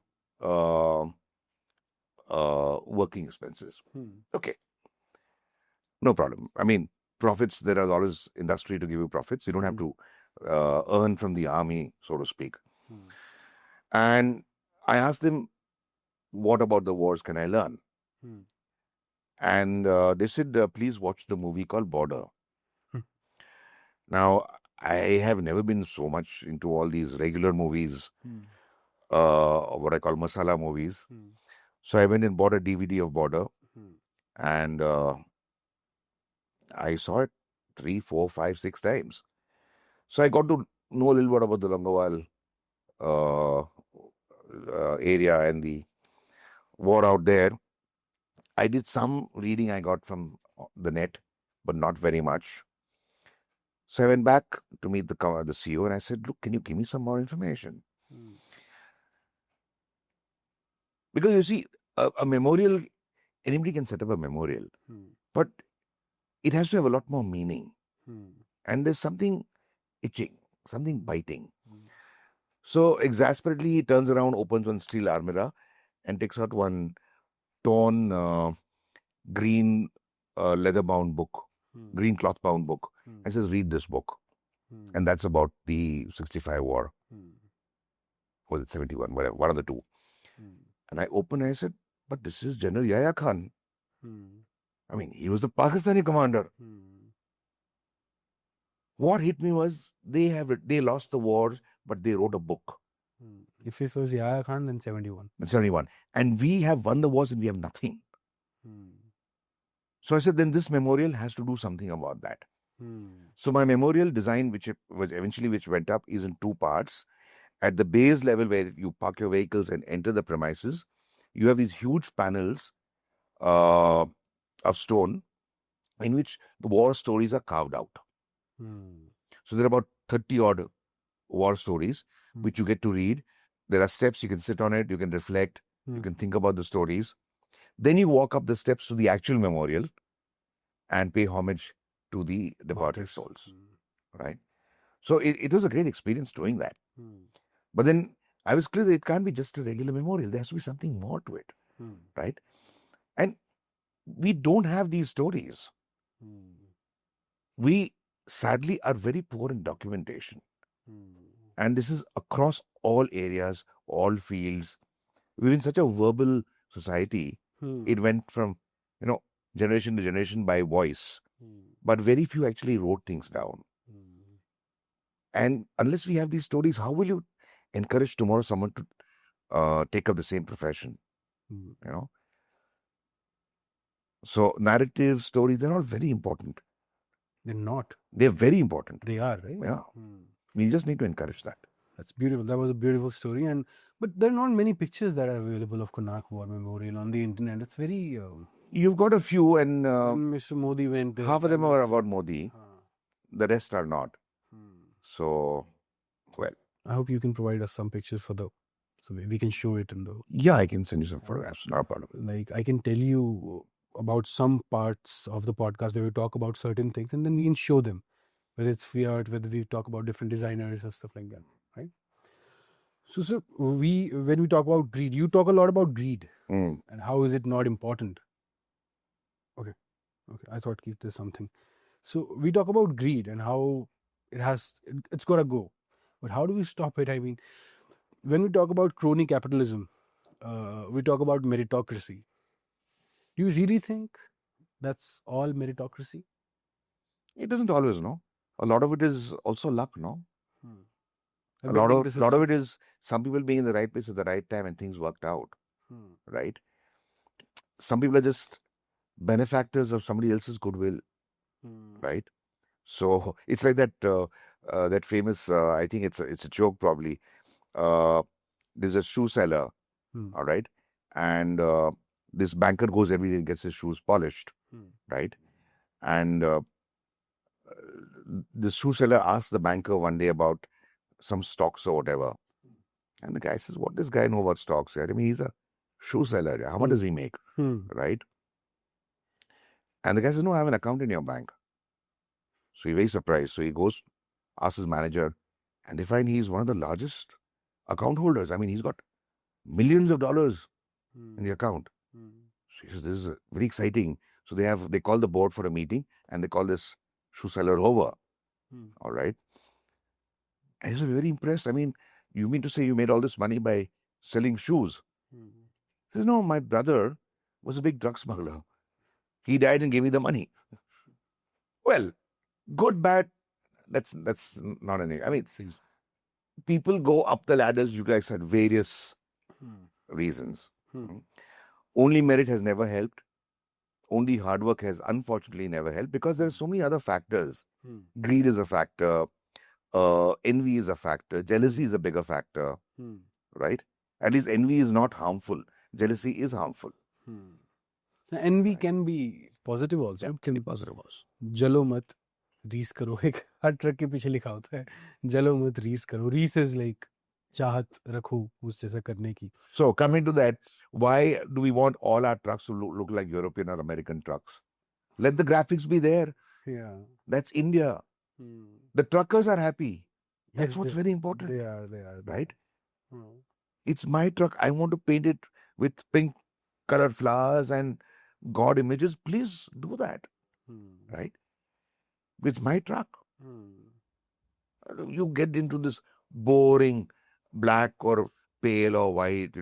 working expenses. Okay. No problem. Profits, there are always industry to give you profits. You don't have to earn from the army, so to speak. And I asked them, what about the wars can I learn? And they said, please watch the movie called Border. Now, I have never been so much into all these regular movies, what I call masala movies. So I went and bought a DVD of Border, and I saw it 3, 4, 5, 6 times. So I got to know a little bit about the Longowal area and the war out there. I did some reading I got from the net, but not very much. So I went back to meet the CEO and I said, look, can you give me some more information? Because you see, a memorial, anybody can set up a memorial, but it has to have a lot more meaning. And there's something itching, something biting. So exasperately, he turns around, opens one steel almirah, and takes out one torn green leather-bound book, green cloth-bound book, and says, "Read this book." And that's about the 65 war. Was it 71? Whatever, one of the two. And I opened and I said, "But this is General Yahya Khan." I mean, he was the Pakistani commander. What hit me was they lost the wars, but they wrote a book. If it was Yahya Khan, then 71. 71. And we have won the wars and we have nothing. So I said, then this memorial has to do something about that. So my memorial design, which went up, is in two parts. At the base level where you park your vehicles and enter the premises, you have these huge panels of stone in which the war stories are carved out. So there are about 30 odd war stories which you get to read. There are steps, you can sit on it, you can reflect, you can think about the stories. Then you walk up the steps to the actual memorial and pay homage to the departed souls. Right? So it was a great experience doing that. But then I was clear that it can't be just a regular memorial. There has to be something more to it. Right? And we don't have these stories. We sadly are very poor in documentation. And this is across all areas, all fields. We're in such a verbal society. It went from, generation to generation by voice. But very few actually wrote things down. And unless we have these stories, how will you encourage tomorrow someone to take up the same profession? So narrative stories, they're all very important. They're not. They're very important. They are, right? Yeah. We just need to encourage that. That's beautiful. That was a beautiful story. But there are not many pictures that are available of Konark War Memorial on the internet. It's very... You've got a few, and Mr. Modi went there. half of them are about Modi. The rest are not. So, well. I hope you can provide us some pictures so we can show it in the... Yeah, I can send you some photographs. Not a problem. Like, I can tell you about some parts of the podcast where we talk about certain things, and then we can show them. Whether it's Fiat, whether we talk about different designers or stuff like that, right? So, sir, when we talk about greed, you talk a lot about greed and how is it not important. Okay, I thought there's something. So we talk about greed and how it's got to go. But how do we stop it? I mean, when we talk about crony capitalism, we talk about meritocracy. Do you really think that's all meritocracy? It doesn't always, no. A lot of it is also luck, no. A lot of it is some people being in the right place at the right time and things worked out, right? Some people are just benefactors of somebody else's goodwill, right? So it's like that that famous. I think it's a joke probably. There's a shoe seller, all right, and this banker goes every day and gets his shoes polished, right? And the shoe seller asks the banker one day about some stocks or whatever. And the guy says, "What does this guy know about stocks? I mean, he's a shoe seller. How much does he make?" Right? And the guy says, "No, I have an account in your bank." So he's very surprised. So he goes, asks his manager, and they find he's one of the largest account holders. I mean, he's got millions of dollars in the account. So he says, "This is very exciting." So they call the board for a meeting and they call this shoe seller over. All right. And he's very impressed. I mean, you mean to say you made all this money by selling shoes? He says, "No, my brother was a big drug smuggler. He died and gave me the money." Well, good, bad, that's not anything. I mean, people go up the ladders, you guys had various reasons. Only merit has never helped. Only hard work has unfortunately never helped because there are so many other factors. Greed is a factor. Envy is a factor. Jealousy is a bigger factor. Right? At least envy is not harmful. Jealousy is harmful. Envy can be positive also. It can be positive also. Jalo mat, reese karo. Her truck के पीछे लिखा होता है, जलो मत रीस करो. Reese is like चाहत रखूं उस जैसा करने की. So coming to that, why do we want all our trucks to look like European or American trucks? Let the graphics be there. Yeah. That's India. The truckers are happy. That's Yes, what's very important, they are. They are. right? Hmm. It's my truck. I want to paint it with pink colored flowers and God images. Please do that, right? It's my truck. You get into this boring black or pale or white,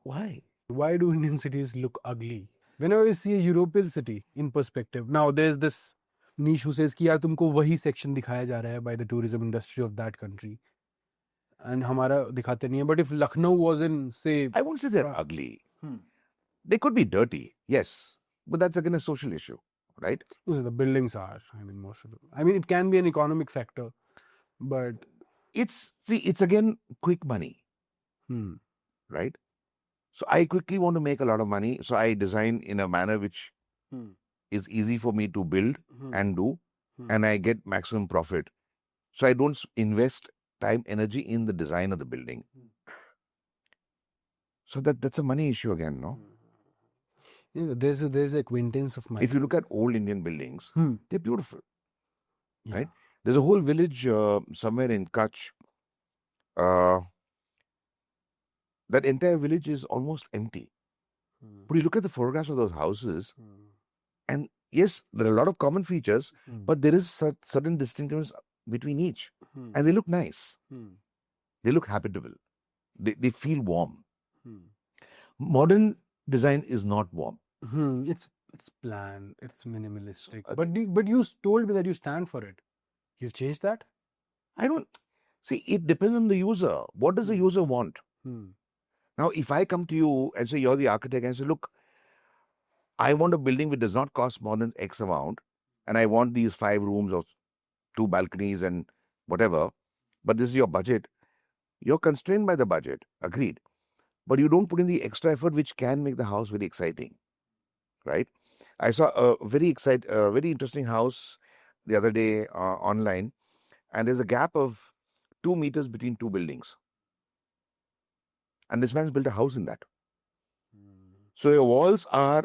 why? Why do Indian cities look ugly? Whenever we see a European city in perspective, now there's this niche who says कि यार तुमको वही section दिखाया जा रहा है by the tourism industry of that country, and हमारा दिखाते नहीं है. But if Lucknow was in, say, I won't say they're ugly. They could be dirty, yes, but that's again a social issue, right? the buildings are, I mean, most of them. I mean, it can be an economic factor, but It's again quick money, right? So I quickly want to make a lot of money, so I design in a manner which is easy for me to build and do, and I get maximum profit. So I don't invest time, energy in the design of the building. So that's a money issue again, no? there's an acquaintance of mine. If you look at old Indian buildings, they're beautiful, Yeah. right? There's a whole village somewhere in Kutch. That entire village is almost empty. But you look at the photographs of those houses, and yes, there are a lot of common features, but there is certain distinctiveness between each, and they look nice. They look habitable. They feel warm. Modern design is not warm. It's bland. It's minimalistic. But you told me that you stand for it. You've changed that? I don't see. It depends on the user. What does the user want? Now, if I come to you and say you're the architect and say, look, I want a building which does not cost more than X amount, and I want these 5 rooms or 2 balconies and whatever, but this is your budget, you're constrained by the budget, agreed. But you don't put in the extra effort which can make the house very exciting, right? I saw a very interesting house the other day online, and there's a gap of 2 meters between 2 buildings. And this man's built a house in that. So your walls are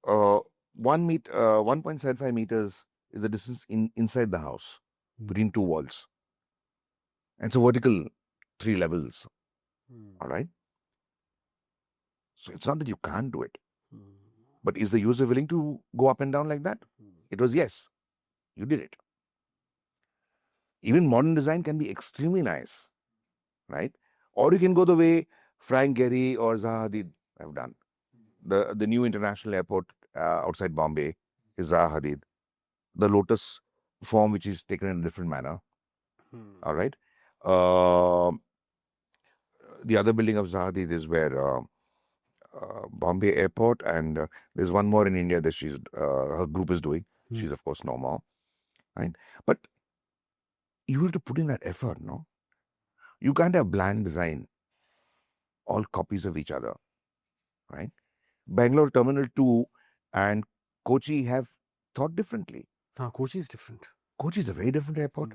1.75 meters is the distance inside the house between 2 walls. And it's a vertical 3 levels. All right. So it's not that you can't do it. But is the user willing to go up and down like that? It was yes. You did it. Even modern design can be extremely nice, right? Or you can go the way Frank Gehry or Zaha Hadid have done. The new international airport outside Bombay is Zaha Hadid. The lotus form, which is taken in a different manner. All right. The other building of Zaha Hadid is where Bombay Airport, and there's one more in India that her group is doing. She's of course no more, right? But you have to put in that effort, no? You can't have bland design, all copies of each other, right? Bangalore Terminal 2 and Kochi have thought differently. Kochi is different. Kochi is a very different airport,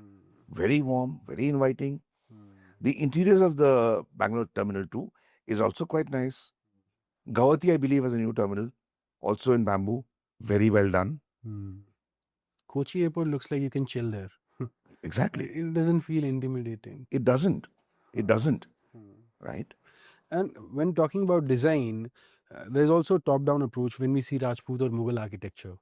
very warm, very inviting. The interiors of the Bangalore Terminal 2 is also quite nice. Guwahati, I believe, has a new terminal, also in bamboo, very well done. Kochi airport looks like you can chill there. Exactly. It doesn't feel intimidating. It doesn't. It doesn't. Right? And when talking about design, there's also a top-down approach when we see Rajput or Mughal architecture.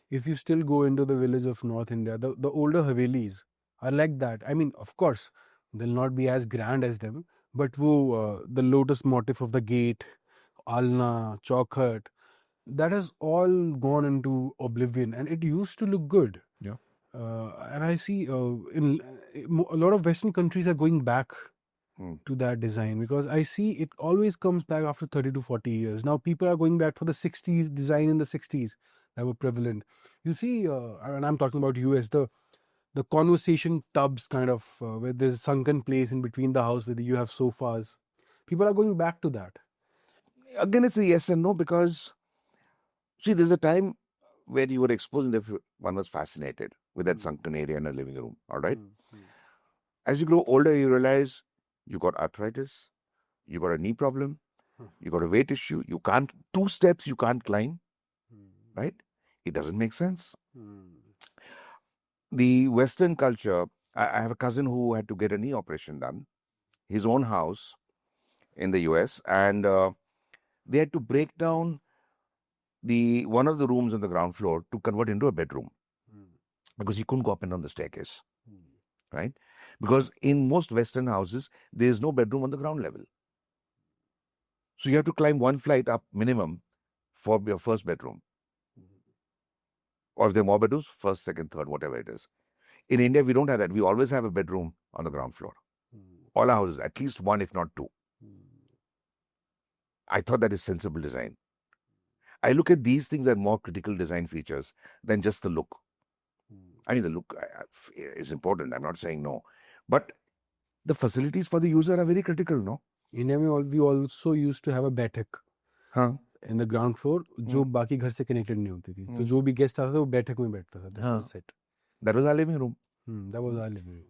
If you still go into the village of North India, the older Havelis are like that. I mean, of course, they'll not be as grand as them, but the lotus motif of the gate, alna, chaukhart, that has all gone into oblivion, and it used to look good. Yeah. And I see in a lot of Western countries are going back to that design, because I see it always comes back after 30 to 40 years. Now people are going back for the 60s design in the 60s that were prevalent. You see, and I'm talking about US, the conversation tubs kind of where there's a sunken place in between the house where you have sofas. People are going back to that. Again, it's a yes and no, because see, there's a time where you were exposed and one was fascinated with that sunken area in the living room. All right. As you grow older, you realize you got arthritis, you got a knee problem, you got a weight issue, you can't, 2 steps you can't climb, right? It doesn't make sense. The Western culture, I have a cousin who had to get a knee operation done, his own house in the US, and they had to break down the one of the rooms on the ground floor to convert into a bedroom because he couldn't go up and down the staircase, right? Because in most Western houses, there is no bedroom on the ground level. So you have to climb one flight up minimum for your first bedroom. Or if there are more bedrooms, first, second, third, whatever it is. In India, we don't have that. We always have a bedroom on the ground floor. All our houses, at least one, if not two. I thought that is sensible design. I look at these things as more critical design features than just the look. I mean, the look is important. I'm not saying no. But the facilities for the user are very critical, no? India में we also used to have a बैठक हाँ. in the ground floor जो बाकी घर से connected नहीं होती थी. तो जो भी guest आता था वो बैठक में बैठता था. This was it. That was our living room. That was our living room.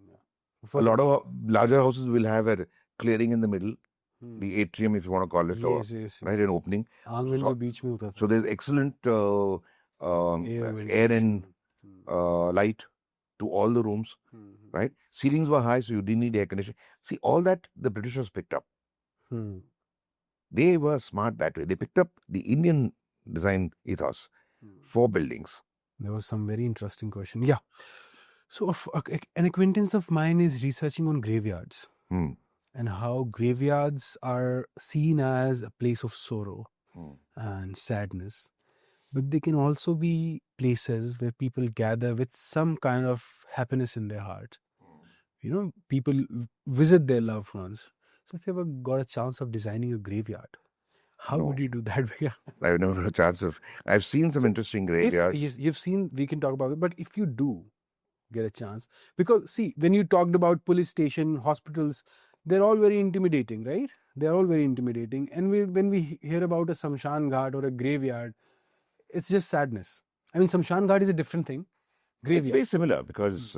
A lot of larger houses will have a clearing in the middle, the atrium, if you want to call it, Yes. right, an opening. आंगन के बीच में होता था. So there's excellent air and light to all the rooms, right? Ceilings were high, so you didn't need air conditioning. See, all that the Britishers picked up. They were smart that way. They picked up the Indian design ethos for buildings. There was some very interesting question. Yeah. So an acquaintance of mine is researching on graveyards and how graveyards are seen as a place of sorrow and sadness. But they can also be places where people gather with some kind of happiness in their heart. You know, people visit their loved ones. So if you ever got a chance of designing a graveyard, how would you do that? I've never had a chance of. I've seen some interesting graveyards. Yes, you've seen, we can talk about it. But if you do get a chance, because see, when you talked about police station, hospitals, they're all very intimidating, right? They're all very intimidating. And when we hear about a Samshan Ghat or a graveyard, it's just sadness. I mean, Samshan Ghat is a different thing. Graveyard. It's very similar because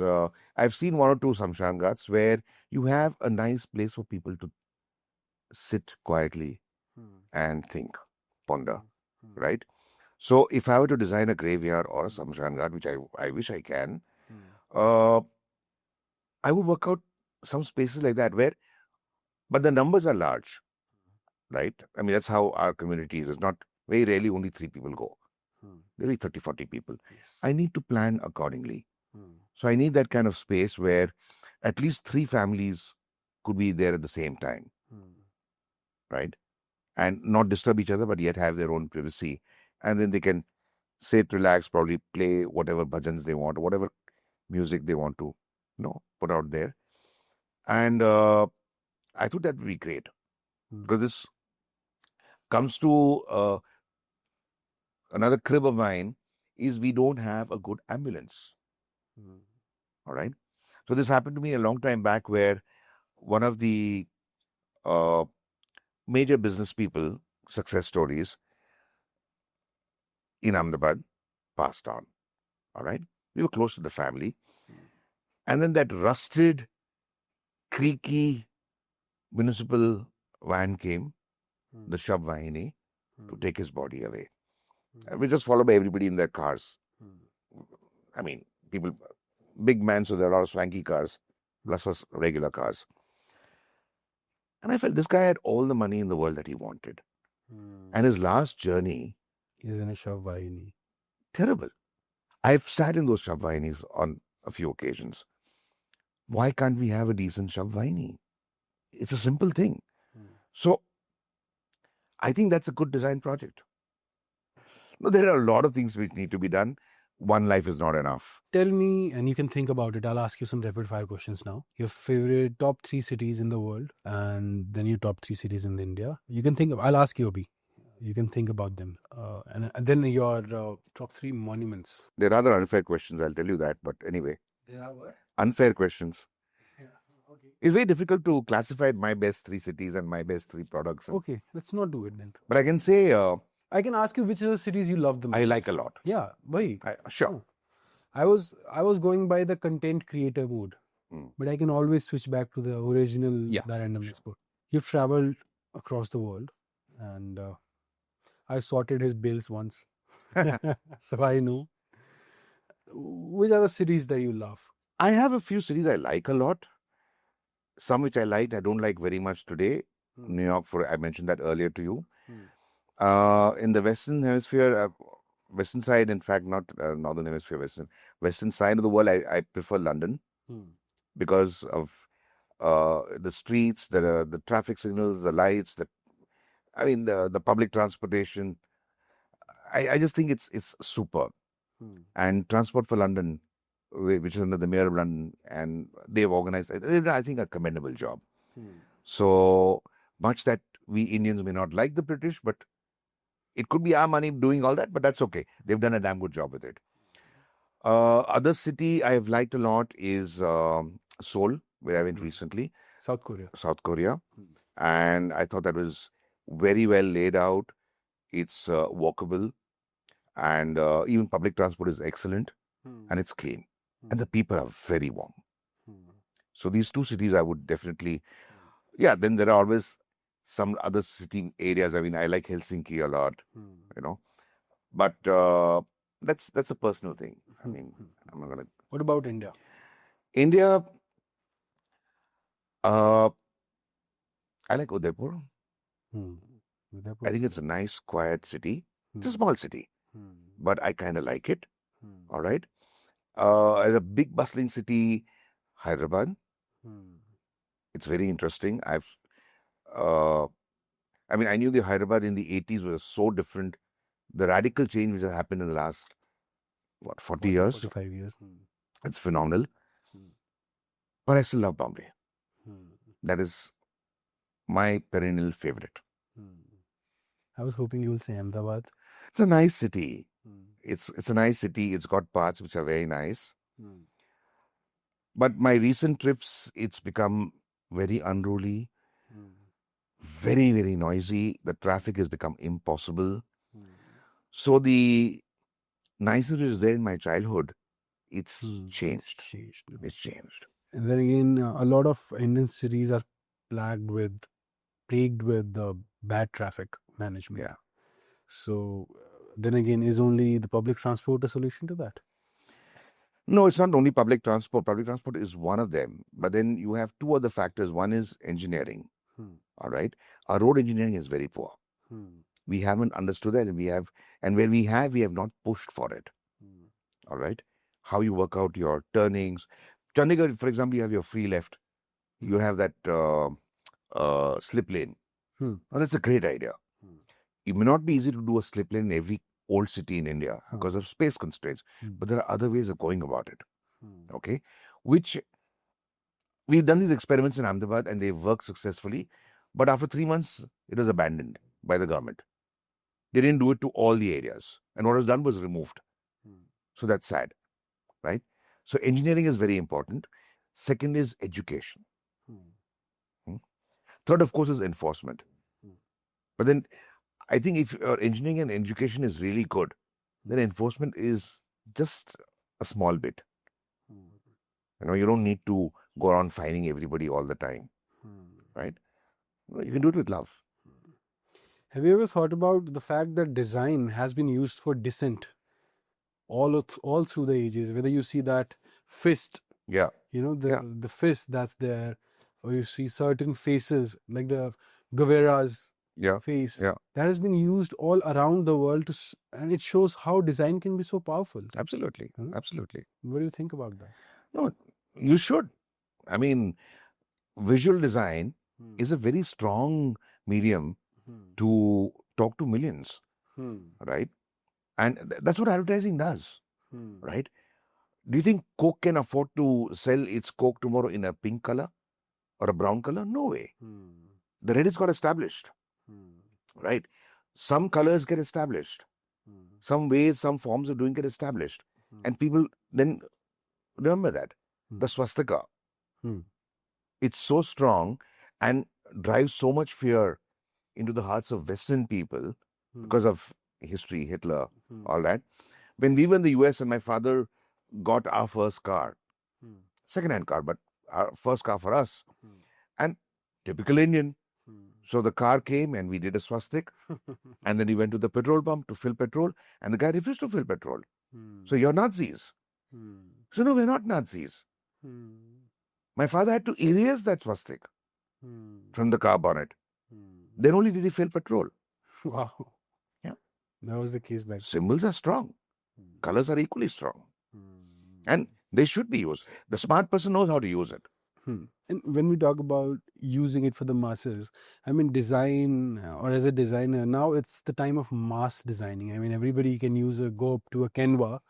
I've seen one or two Samshan Ghats where you have a nice place for people to sit quietly and think, ponder, right? So if I were to design a graveyard or a Samshan Ghat, which I wish I can, I would work out some spaces like that where, but the numbers are large, right? I mean, that's how our community is. It's not, very rarely only 3 people go. There'll be 30, 40 people. Yes. I need to plan accordingly. So I need that kind of space where at least 3 families could be there at the same time, right? And not disturb each other, but yet have their own privacy. And then they can sit, relax, probably play whatever bhajans they want, or whatever music they want to, put out there. And I thought that would be great. Because this comes to another crib of mine is we don't have a good ambulance. All right. So this happened to me a long time back where one of the major business people, success stories in Ahmedabad passed on. All right. We were close to the family. And then that rusted, creaky municipal van came, the Shab Vahini, to take his body away. And we just followed by everybody in their cars. I mean, people, big man, so there are a lot of swanky cars, plus was regular cars. And I felt this guy had all the money in the world that he wanted. And his last journey is in a Shab Vahini. Terrible. I've sat in those Shab Vahinis on a few occasions. Why can't we have a decent Shab Vahini? It's a simple thing. So I think that's a good design project. No, there are a lot of things which need to be done. One life is not enough. Tell me, and you can think about it. I'll ask you some rapid fire questions now. Your favorite top 3 cities in the world, and then your top 3 cities in India. You can think of, I'll ask you, Obi. You can think about them. And then your top 3 monuments. They're rather unfair questions, I'll tell you that. But anyway. They are what? Unfair questions. Yeah, okay. It's very difficult to classify my best 3 cities and my best 3 products. Okay, let's not do it then. But I can say... I can ask you which are the cities you love the most. I like a lot. Yeah, why? Sure. I was going by the content creator mood. but I can always switch back to the original Yeah, that randomness sure. code. You've traveled across the world, and I sorted his bills once, so I know. Which are the cities that you love? I have a few cities I like a lot. Some which I liked, I don't like very much today. New York, for I mentioned that earlier to you. In the Western Hemisphere, Western side, in fact, not Northern Hemisphere, Western side of the world, I prefer London because of the streets, the traffic signals, the lights, the public transportation. I just think it's superb. And Transport for London, which is under the Mayor of London, and they've organized, I think, a commendable job. So much that we Indians may not like the British, but it could be our money doing all that, but that's okay. They've done a damn good job with it. Other city I have liked a lot is Seoul, where I went recently, South Korea. South Korea. And I thought that was very well laid out. It's walkable, and even public transport is excellent, and it's clean, and the people are very warm. So these two cities I would definitely, yeah. Then there are always some other city areas. I mean, I like Helsinki a lot, but that's a personal thing. I mean, I'm not gonna. What about India? India, I like Udaipur. I think it's a nice, quiet city. It's a small city, but I kind of like it. All right. As a big bustling city, Hyderabad. It's very interesting. I knew the Hyderabad in the 80s was so different. The radical change which has happened in the last, 40 years? 45 years. It's phenomenal. But I still love Bombay. That is my perennial favorite. I was hoping you will say Ahmedabad. It's a nice city. It's a nice city. It's got parts which are very nice. But my recent trips, it's become very unruly, very, very noisy. The traffic has become impossible. So the nicer it is there in my childhood, it's changed. It's changed. And then again, a lot of Indian cities are plagued with bad traffic management. Yeah. So then again, is only the public transport a solution to that? No, it's not only public transport. Public transport is one of them. But then you have two other factors. One is engineering. All right. Our road engineering is very poor. We haven't understood that, and where we have not pushed for it. All right. How you work out your turnings. Chandigarh, for example, you have your free left. You have that slip lane. Now, that's a great idea. It may not be easy to do a slip lane in every old city in India because of space constraints, but there are other ways of going about it. Okay. Which we've done these experiments in Ahmedabad and they've worked successfully. But after 3 months, it was abandoned by the government. They didn't do it to all the areas. And what was done was removed. So that's sad, right? So engineering is very important. Second is education. Third, of course, is enforcement. But then I think if your engineering and education is really good, then enforcement is just a small bit. You don't need to go around fining everybody all the time, right? You can do it with love. Have you ever thought about the fact that design has been used for dissent all through the ages? Whether you see that fist, Yeah. the fist that's there, or you see certain faces like the Guevara's face, that has been used all around the world and it shows how design can be so powerful. Absolutely. Absolutely. What do you think about that? No, you should. I mean, visual design is a very strong medium to talk to millions, right? And that's what advertising does, right? Do you think Coke can afford to sell its Coke tomorrow in a pink color or a brown color? No way. The red is got established, right? Some colors get established. Some ways, some forms of doing get established. And people then remember that. The swastika, it's so strong and drives so much fear into the hearts of Western people because of history, Hitler, all that. When we were in the US and my father got our first car, second-hand car, but our first car for us. And typical Indian. So the car came and we did a swastik. And then he went to the petrol pump to fill petrol. And the guy refused to fill petrol. So you're Nazis. So no, we're not Nazis. My father had to erase that swastik from the car bonnet. Then only did he fill petrol. Wow. Yeah. That was the case back. Symbols are strong. Colors are equally strong. And they should be used. The smart person knows how to use it. And when we talk about using it for the masses, I mean, design or as a designer, now it's the time of mass designing. I mean, everybody can go up to a Canva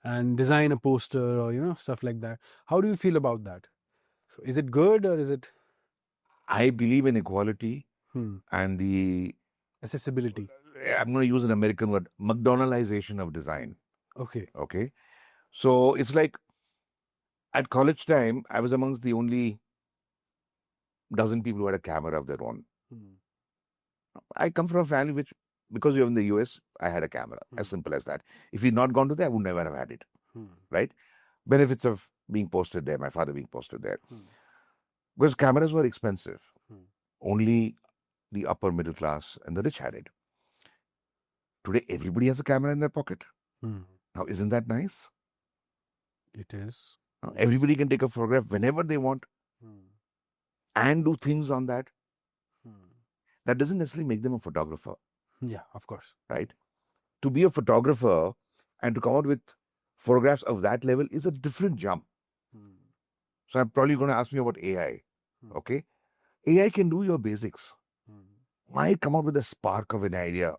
and design a poster or, stuff like that. How do you feel about that? So is it good or is it I believe in equality and the, accessibility? I'm going to use an American word, McDonaldization of design. Okay. Okay. So it's like at college time, I was amongst the only dozen people who had a camera of their own. I come from a family which, because we were in the US, I had a camera. As simple as that. If he'd not gone to there, I would never have had it. Right? Benefits of being posted there, my father being posted there. Because cameras were expensive. Only the upper middle class and the rich had it. Today, everybody has a camera in their pocket. Now, isn't that nice? It is. Now, everybody can take a photograph whenever they want and do things on that. That doesn't necessarily make them a photographer. Yeah, of course. Right? To be a photographer and to come out with photographs of that level is a different jump. So I'm probably going to ask me about AI. Okay? AI can do your basics. Might come out with a spark of an idea.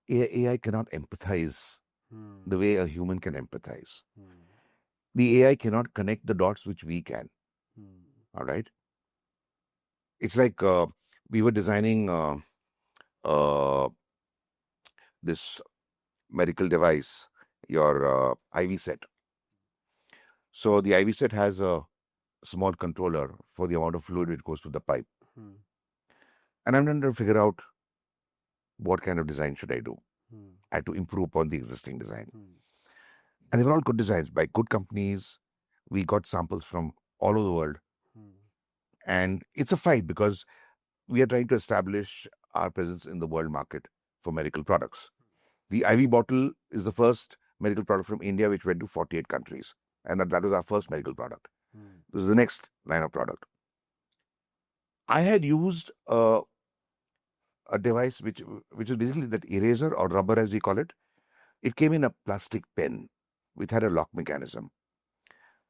AI cannot empathize the way a human can empathize. The AI cannot connect the dots which we can. All right? It's like we were designing this medical device, your IV set. So the IV set has a small controller for the amount of fluid which goes to the pipe. And I'm trying to figure out what kind of design should I do. I had to improve upon the existing design. And they were all good designs by good companies. We got samples from all over the world. And it's a fight because we are trying to establish our presence in the world market for medical products. The IV bottle is the first medical product from India which went to 48 countries. And that was our first medical product. This is the next line of product. I had used a device which is basically that eraser or rubber as we call it. It came in a plastic pen which had a lock mechanism.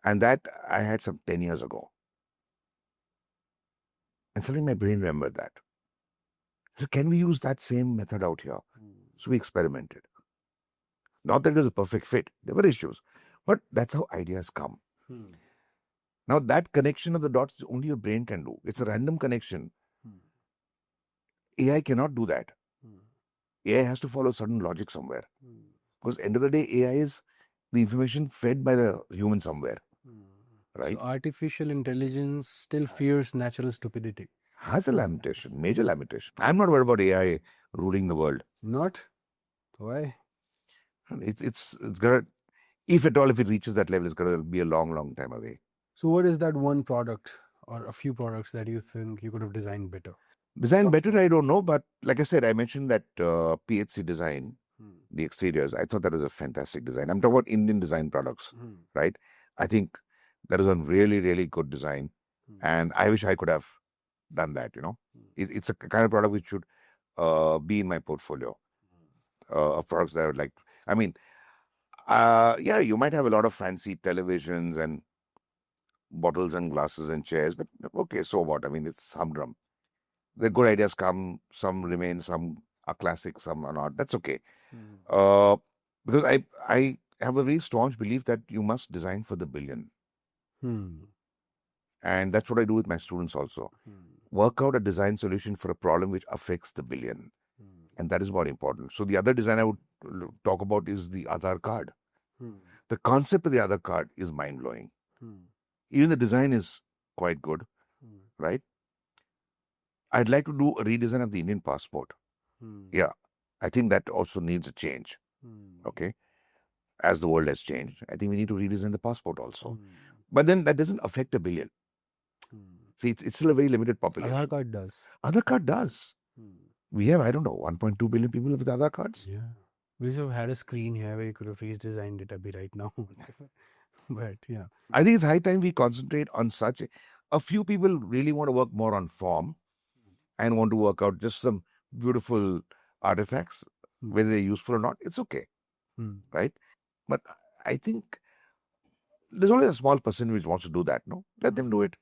And that I had some 10 years ago. And suddenly my brain remembered that. So can we use that same method out here? So we experimented. Not that it was a perfect fit. There were issues. But that's how ideas come. Now that connection of the dots only your brain can do. It's a random connection. AI cannot do that. AI has to follow certain logic somewhere. Because end of the day, AI is the information fed by the human somewhere. Right? So artificial intelligence still fears natural stupidity. Has a limitation, major limitation. I'm not worried about AI ruling the world. Not? Why? It's gonna, if at all, if it reaches that level, it's gonna be a long, long time away. So what is that one product or a few products that you think you could have designed better? Design better, I don't know, but like I said, I mentioned that PHC design, the exteriors. I thought that was a fantastic design. I'm talking about Indian design products, right? I think that is a really, really good design, and I wish I could have done that. It's a kind of product which should be in my portfolio of products that I would like. I mean, yeah, you might have a lot of fancy televisions and bottles and glasses and chairs, but okay, so what? I mean, it's humdrum. The good ideas come, some remain, some are classic, some are not. That's okay. Because I have a very staunch belief that you must design for the billion. And that's what I do with my students also. Work out a design solution for a problem which affects the billion. And that is more important. So the other design I would talk about is the Aadhaar card. The concept of the Aadhaar card is mind-blowing. Even the design is quite good, right? I'd like to do a redesign of the Indian passport. Yeah, I think that also needs a change. Okay, as the world has changed, I think we need to redesign the passport also. But then that doesn't affect a billion. See, it's still a very limited population. Aadhaar card does. Aadhaar card does. We have, I don't know, 1.2 billion people with Aadhaar cards. Yeah. We should have had a screen here where you could have redesigned it right now. But yeah. I think it's high time we concentrate on such. A few people really want to work more on form and want to work out just some beautiful artifacts, whether they're useful or not. It's okay, right? But I think there's only a small percent which wants to do that. No, let them do it.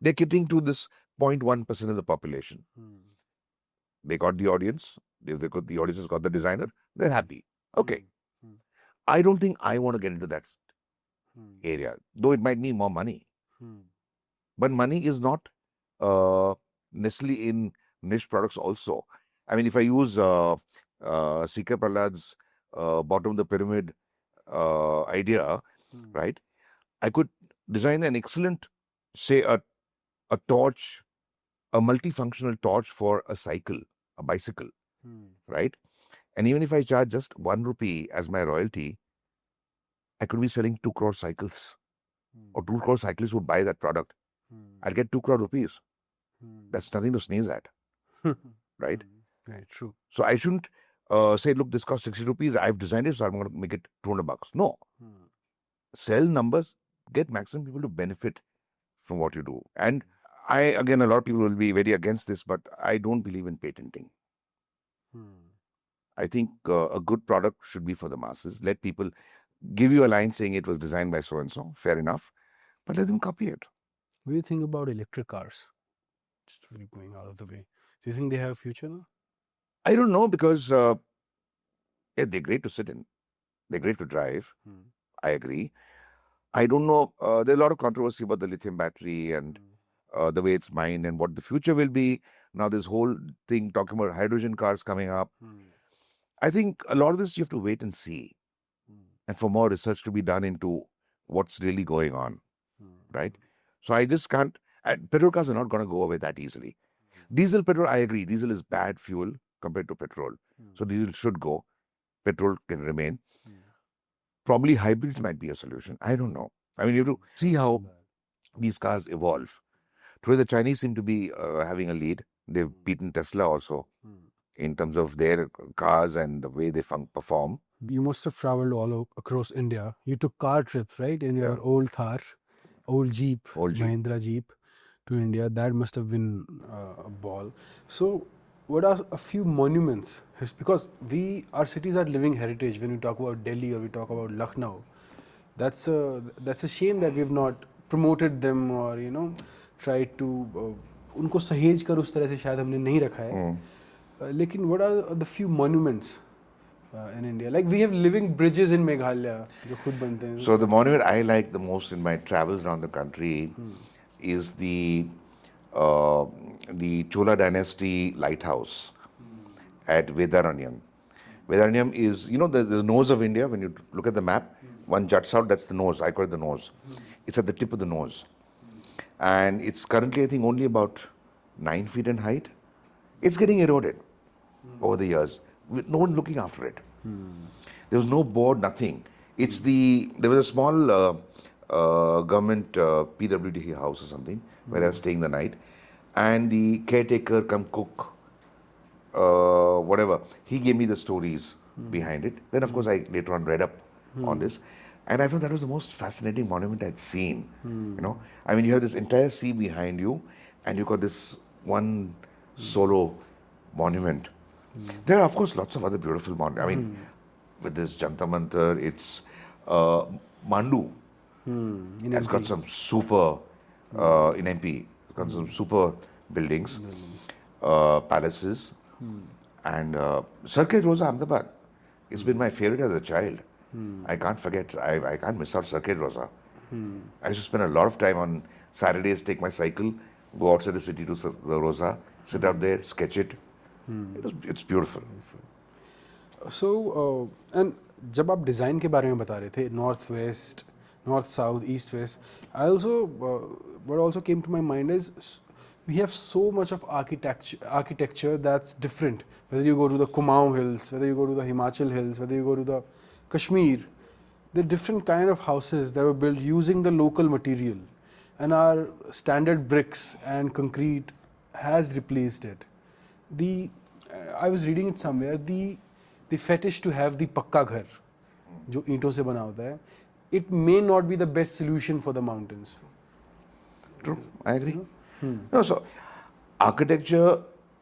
They're catering to this 0.1% of the population. They got the audience. If they got the audience has got the designer, they're happy. Okay. I don't think I want to get into that area, though it might mean more money. But money is not necessarily in niche products also. I mean, if I use C.K. Prahlad's bottom of the pyramid idea, right, I could design an excellent, say, a torch, a multifunctional torch for a cycle, a bicycle, right? And even if I charge just 1 rupee as my royalty, I could be selling 2 crore cycles, or 2 crore cyclists would buy that product. I'll get 2 crore rupees. That's nothing to sneeze at, right? Right, true. So I shouldn't say, look, this costs 60 rupees. I've designed it, so I'm going to make it 200 bucks. No. Sell numbers, get maximum people to benefit from what you do. And again, a lot of people will be very against this, but I don't believe in patenting. I think a good product should be for the masses. Let people give you a line saying it was designed by so-and-so. Fair enough. But let them copy it. What do you think about electric cars? Just really going out of the way. Do you think they have a future now? I don't know, because they're great to sit in. They're great to drive. I agree. I don't know. There's a lot of controversy about the lithium battery and the way it's mined and what the future will be. Now this whole thing talking about hydrogen cars coming up. I think a lot of this you have to wait and see. And for more research to be done into what's really going on. Right? So I just can't. Petrol cars are not going to go away that easily. Diesel, petrol, I agree. Diesel is bad fuel compared to petrol. So diesel should go. Petrol can remain. Probably hybrids might be a solution. I don't know. I mean, you have to see how these cars evolve. Today, the Chinese seem to be having a lead. They've beaten Tesla also in terms of their cars and the way they perform. You must have traveled all across India. You took car trips, right? In your old Thar, old Jeep, Mahindra Jeep to India. That must have been a ball. So, what are a few monuments? Because our cities are living heritage. When we talk about Delhi or we talk about Lucknow, that's a shame that we've not promoted them or tried to उनको सहेज कर उस तरह से शायद हमने नहीं रखा है. लेकिन what are the few monuments in India? Like we have living bridges in Meghalaya जो खुद बनते हैं. So the monument I like the most in my travels around the country is the Chola Dynasty lighthouse at Vedaranyam. Vedaranyam is, the nose of India. When you look at the map, one juts out, that's the nose. I call it the nose. It's at the tip of the nose. And it's currently, I think, only about 9 feet in height. It's getting eroded over the years, with no one looking after it. There was no board, nothing. There was a small government PWD house or something where I was staying the night, and the caretaker come cook, whatever, he gave me the stories behind it. Then of course I later on read up on this, and I thought that was the most fascinating monument I'd seen. I mean, you have this entire sea behind you, and you got this one solo monument. There are of course lots of other beautiful monuments. I mean, with this Jantar Mantar, it's Mandu. It's got some super, in MP, it's got some super buildings, palaces, and Circuit Rosa, Ahmedabad. It's been my favorite as a child. I can't forget, I can't miss out Circuit Rosa. I used to spend a lot of time on Saturdays, take my cycle, go outside the city to the Rosa, sit out there, sketch it. It's beautiful. So, and जब आप design के बारे में बता रहे थे, north west, north, south, east, west. What also came to my mind is we have so much of architecture that's different. Whether you go to the Kumaon Hills, whether you go to the Himachal Hills, whether you go to the Kashmir, the different kind of houses that were built using the local material, and our standard bricks and concrete has replaced it. The I was reading it somewhere, the fetish to have the pakka ghar, जो ईंटों से बना होता है, it may not be the best solution for the mountains. True, I agree. No, so architecture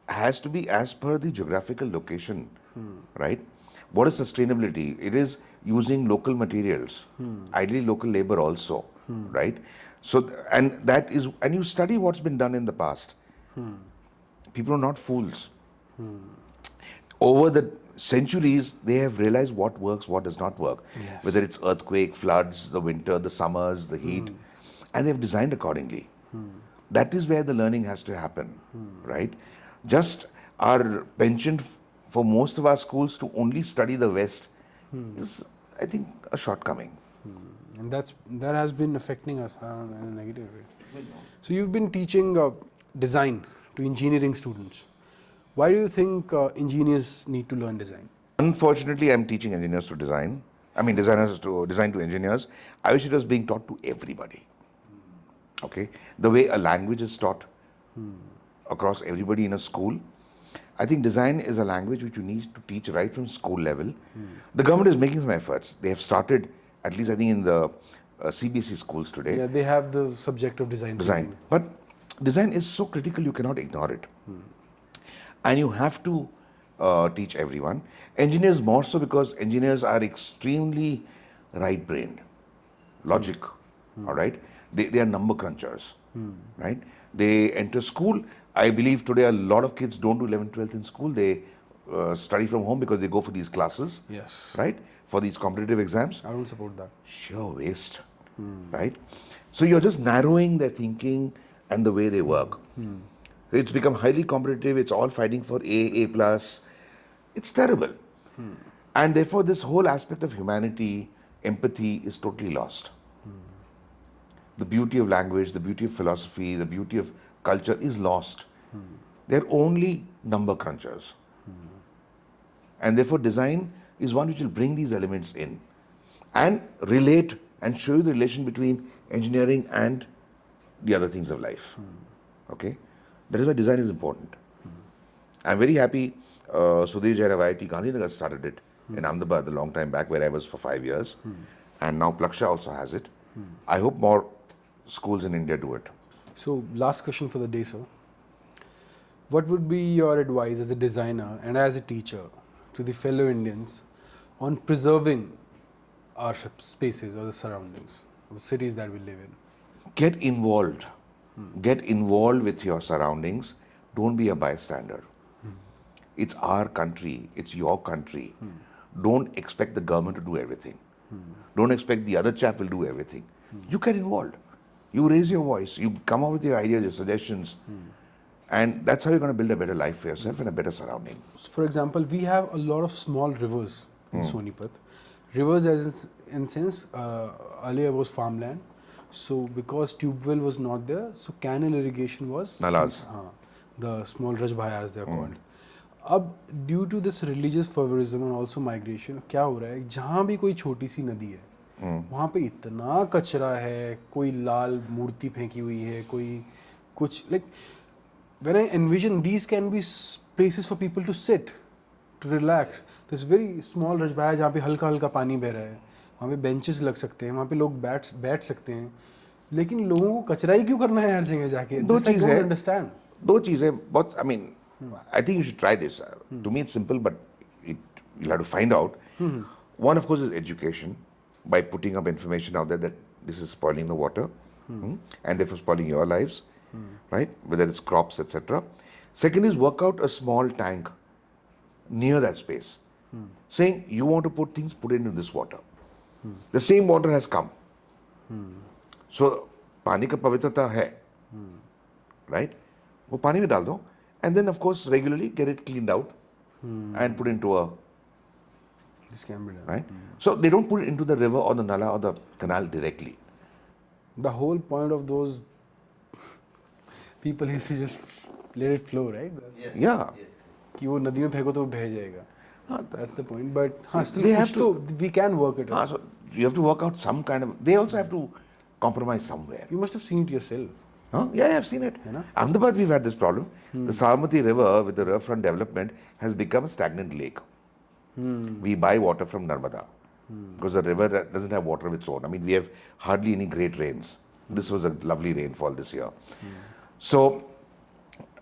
has to be as per the geographical location, right? What is sustainability? It is using local materials, ideally local labor also, right? So, and that is, and you study what's been done in the past. People are not fools. Over the centuries, they have realized what works, what does not work. Yes. Whether it's earthquake, floods, the winter, the summers, the heat, and they've designed accordingly. That is where the learning has to happen, right? Just our penchant for most of our schools to only study the West is, I think, a shortcoming. And that has been affecting us in a negative way. So you've been teaching design to engineering students. Why do you think engineers need to learn design? Unfortunately, I'm teaching engineers to design. I mean, designers to design to engineers. I wish it was being taught to everybody. Okay, the way a language is taught across everybody in a school. I think design is a language which you need to teach right from school level. The government is making some efforts. They have started, at least I think in the CBSE schools today. Yeah, they have the subject of design. Design, but design is so critical you cannot ignore it, and you have to teach everyone. Engineers more so because engineers are extremely right-brained, logic. All right, they are number crunchers, right? They enter school. I believe today a lot of kids don't do 11th, 12th in school. They study from home because they go for these classes, Yes. right? For these competitive exams. I don't support that. Sheer waste, right? So you're just narrowing their thinking and the way they work. It's become highly competitive. It's all fighting for A plus. It's terrible. And therefore, this whole aspect of humanity, empathy is totally lost. The beauty of language, the beauty of philosophy, the beauty of culture is lost. They're only number crunchers. And therefore, design is one which will bring these elements in and relate and show you the relation between engineering and the other things of life. Okay? That is why design is important. I'm very happy Sudhir Jain of IIT Gandhinagar started it in Ahmedabad a long time back, where I was for 5 years. And now Plaksha also has it. I hope more schools in India do it. So, last question for the day, sir. What would be your advice as a designer and as a teacher to the fellow Indians on preserving our spaces or the surroundings, the cities that we live in? Get involved. Get involved with your surroundings. Don't be a bystander. It's our country. It's your country. Don't expect the government to do everything. Don't expect the other chap will do everything. You get involved. You raise your voice. You come up with your ideas, your suggestions. And that's how you're going to build a better life for yourself and a better surrounding. For example, we have a lot of small rivers in Sonipat. Rivers, as in sense, earlier was farmland. So, because tube well was not there, so canal irrigation was Nalas. The small rajbhayas they are called. अब due to this religious favouritism and also migration क्या हो रहा है, जहाँ भी कोई छोटी सी नदी है वहाँ पे इतना कचरा है, कोई लाल मूर्ति फेंकी हुई है, कोई कुछ like when I envision these can be places for people to sit to relax. This very small रजबाया जहाँ पे हल्का हल्का पानी बह रहा है, वहाँ पे बेंचेस लग सकते हैं, वहाँ पे लोग बैठ सकते हैं, लेकिन लोगों को कचरा ही क्यों करना है हर जगह जाके? दो चीज़ है, अंडरस्टैंड दो चीज़ें बहुत, I mean, I think you should try this. To me, it's simple, but you'll have to find out. One, of course, is education, by putting up information out there that this is spoiling the water and therefore spoiling your lives, right? Whether it's crops, etc. Second is work out a small tank near that space, saying you want to put things, put it into this water. The same water has come. So, पानी का पवित्रता है, right? वो पानी में डाल दो. And then, of course, regularly get it cleaned out and put into a. This can be done. Right? So they don't put it into the river or the nala or the canal directly. The whole point of those people is to just let it flow, right? Yeah. कि वो नदी में फेंको तो वो बह जाएगा. That's the point. But still, They have कुछ तो we can work it out. So you have to work out some kind of. They also have to compromise somewhere. You must have seen it yourself. Huh? Yeah, I've seen it. है ना? Ahmedabad, we've had this problem. The Sabarmati River, with the riverfront development, has become a stagnant lake. We buy water from Narmada because the river doesn't have water of its own. I mean, we have hardly any great rains. This was a lovely rainfall this year. So,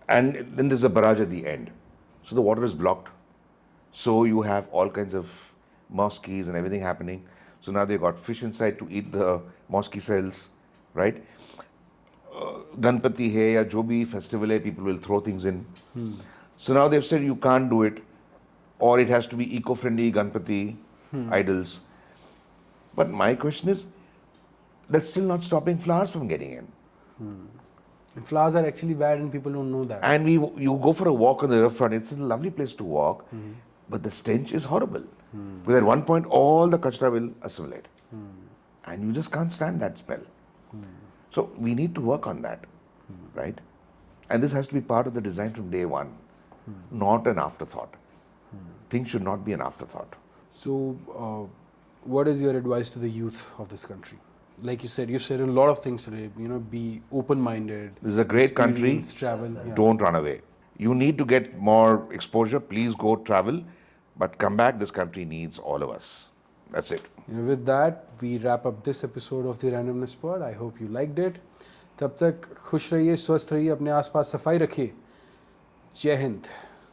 and then there's a barrage at the end. So the water is blocked. So you have all kinds of mosques and everything happening. So now they've got fish inside to eat the mosque cells, right? Ganpati hai ya jo bhi festival hai, people will throw things in. So now they've said you can't do it, or it has to be eco-friendly Ganpati idols. But my question is, that's still not stopping flowers from getting in. And flowers are actually bad, and people don't know that. And you go for a walk on the riverfront. It's a lovely place to walk, but the stench is horrible. Because at one point, all the kachra will assimilate, and you just can't stand that smell. So we need to work on that, right? And this has to be part of the design from day one, not an afterthought. Things should not be an afterthought. So, what is your advice to the youth of this country? Like you said a lot of things today. You know, be open-minded. This is a great country. experience, travel. Yeah. Don't run away. You need to get more exposure. Please go travel, but come back. This country needs all of us. That's it. You know, with that, we wrap up this episode of the Randomness Pod. I hope you liked it. तब तक खुश रहिए, स्वस्थ रहिए, अपने आसपास सफाई रखिए. जय हिंद.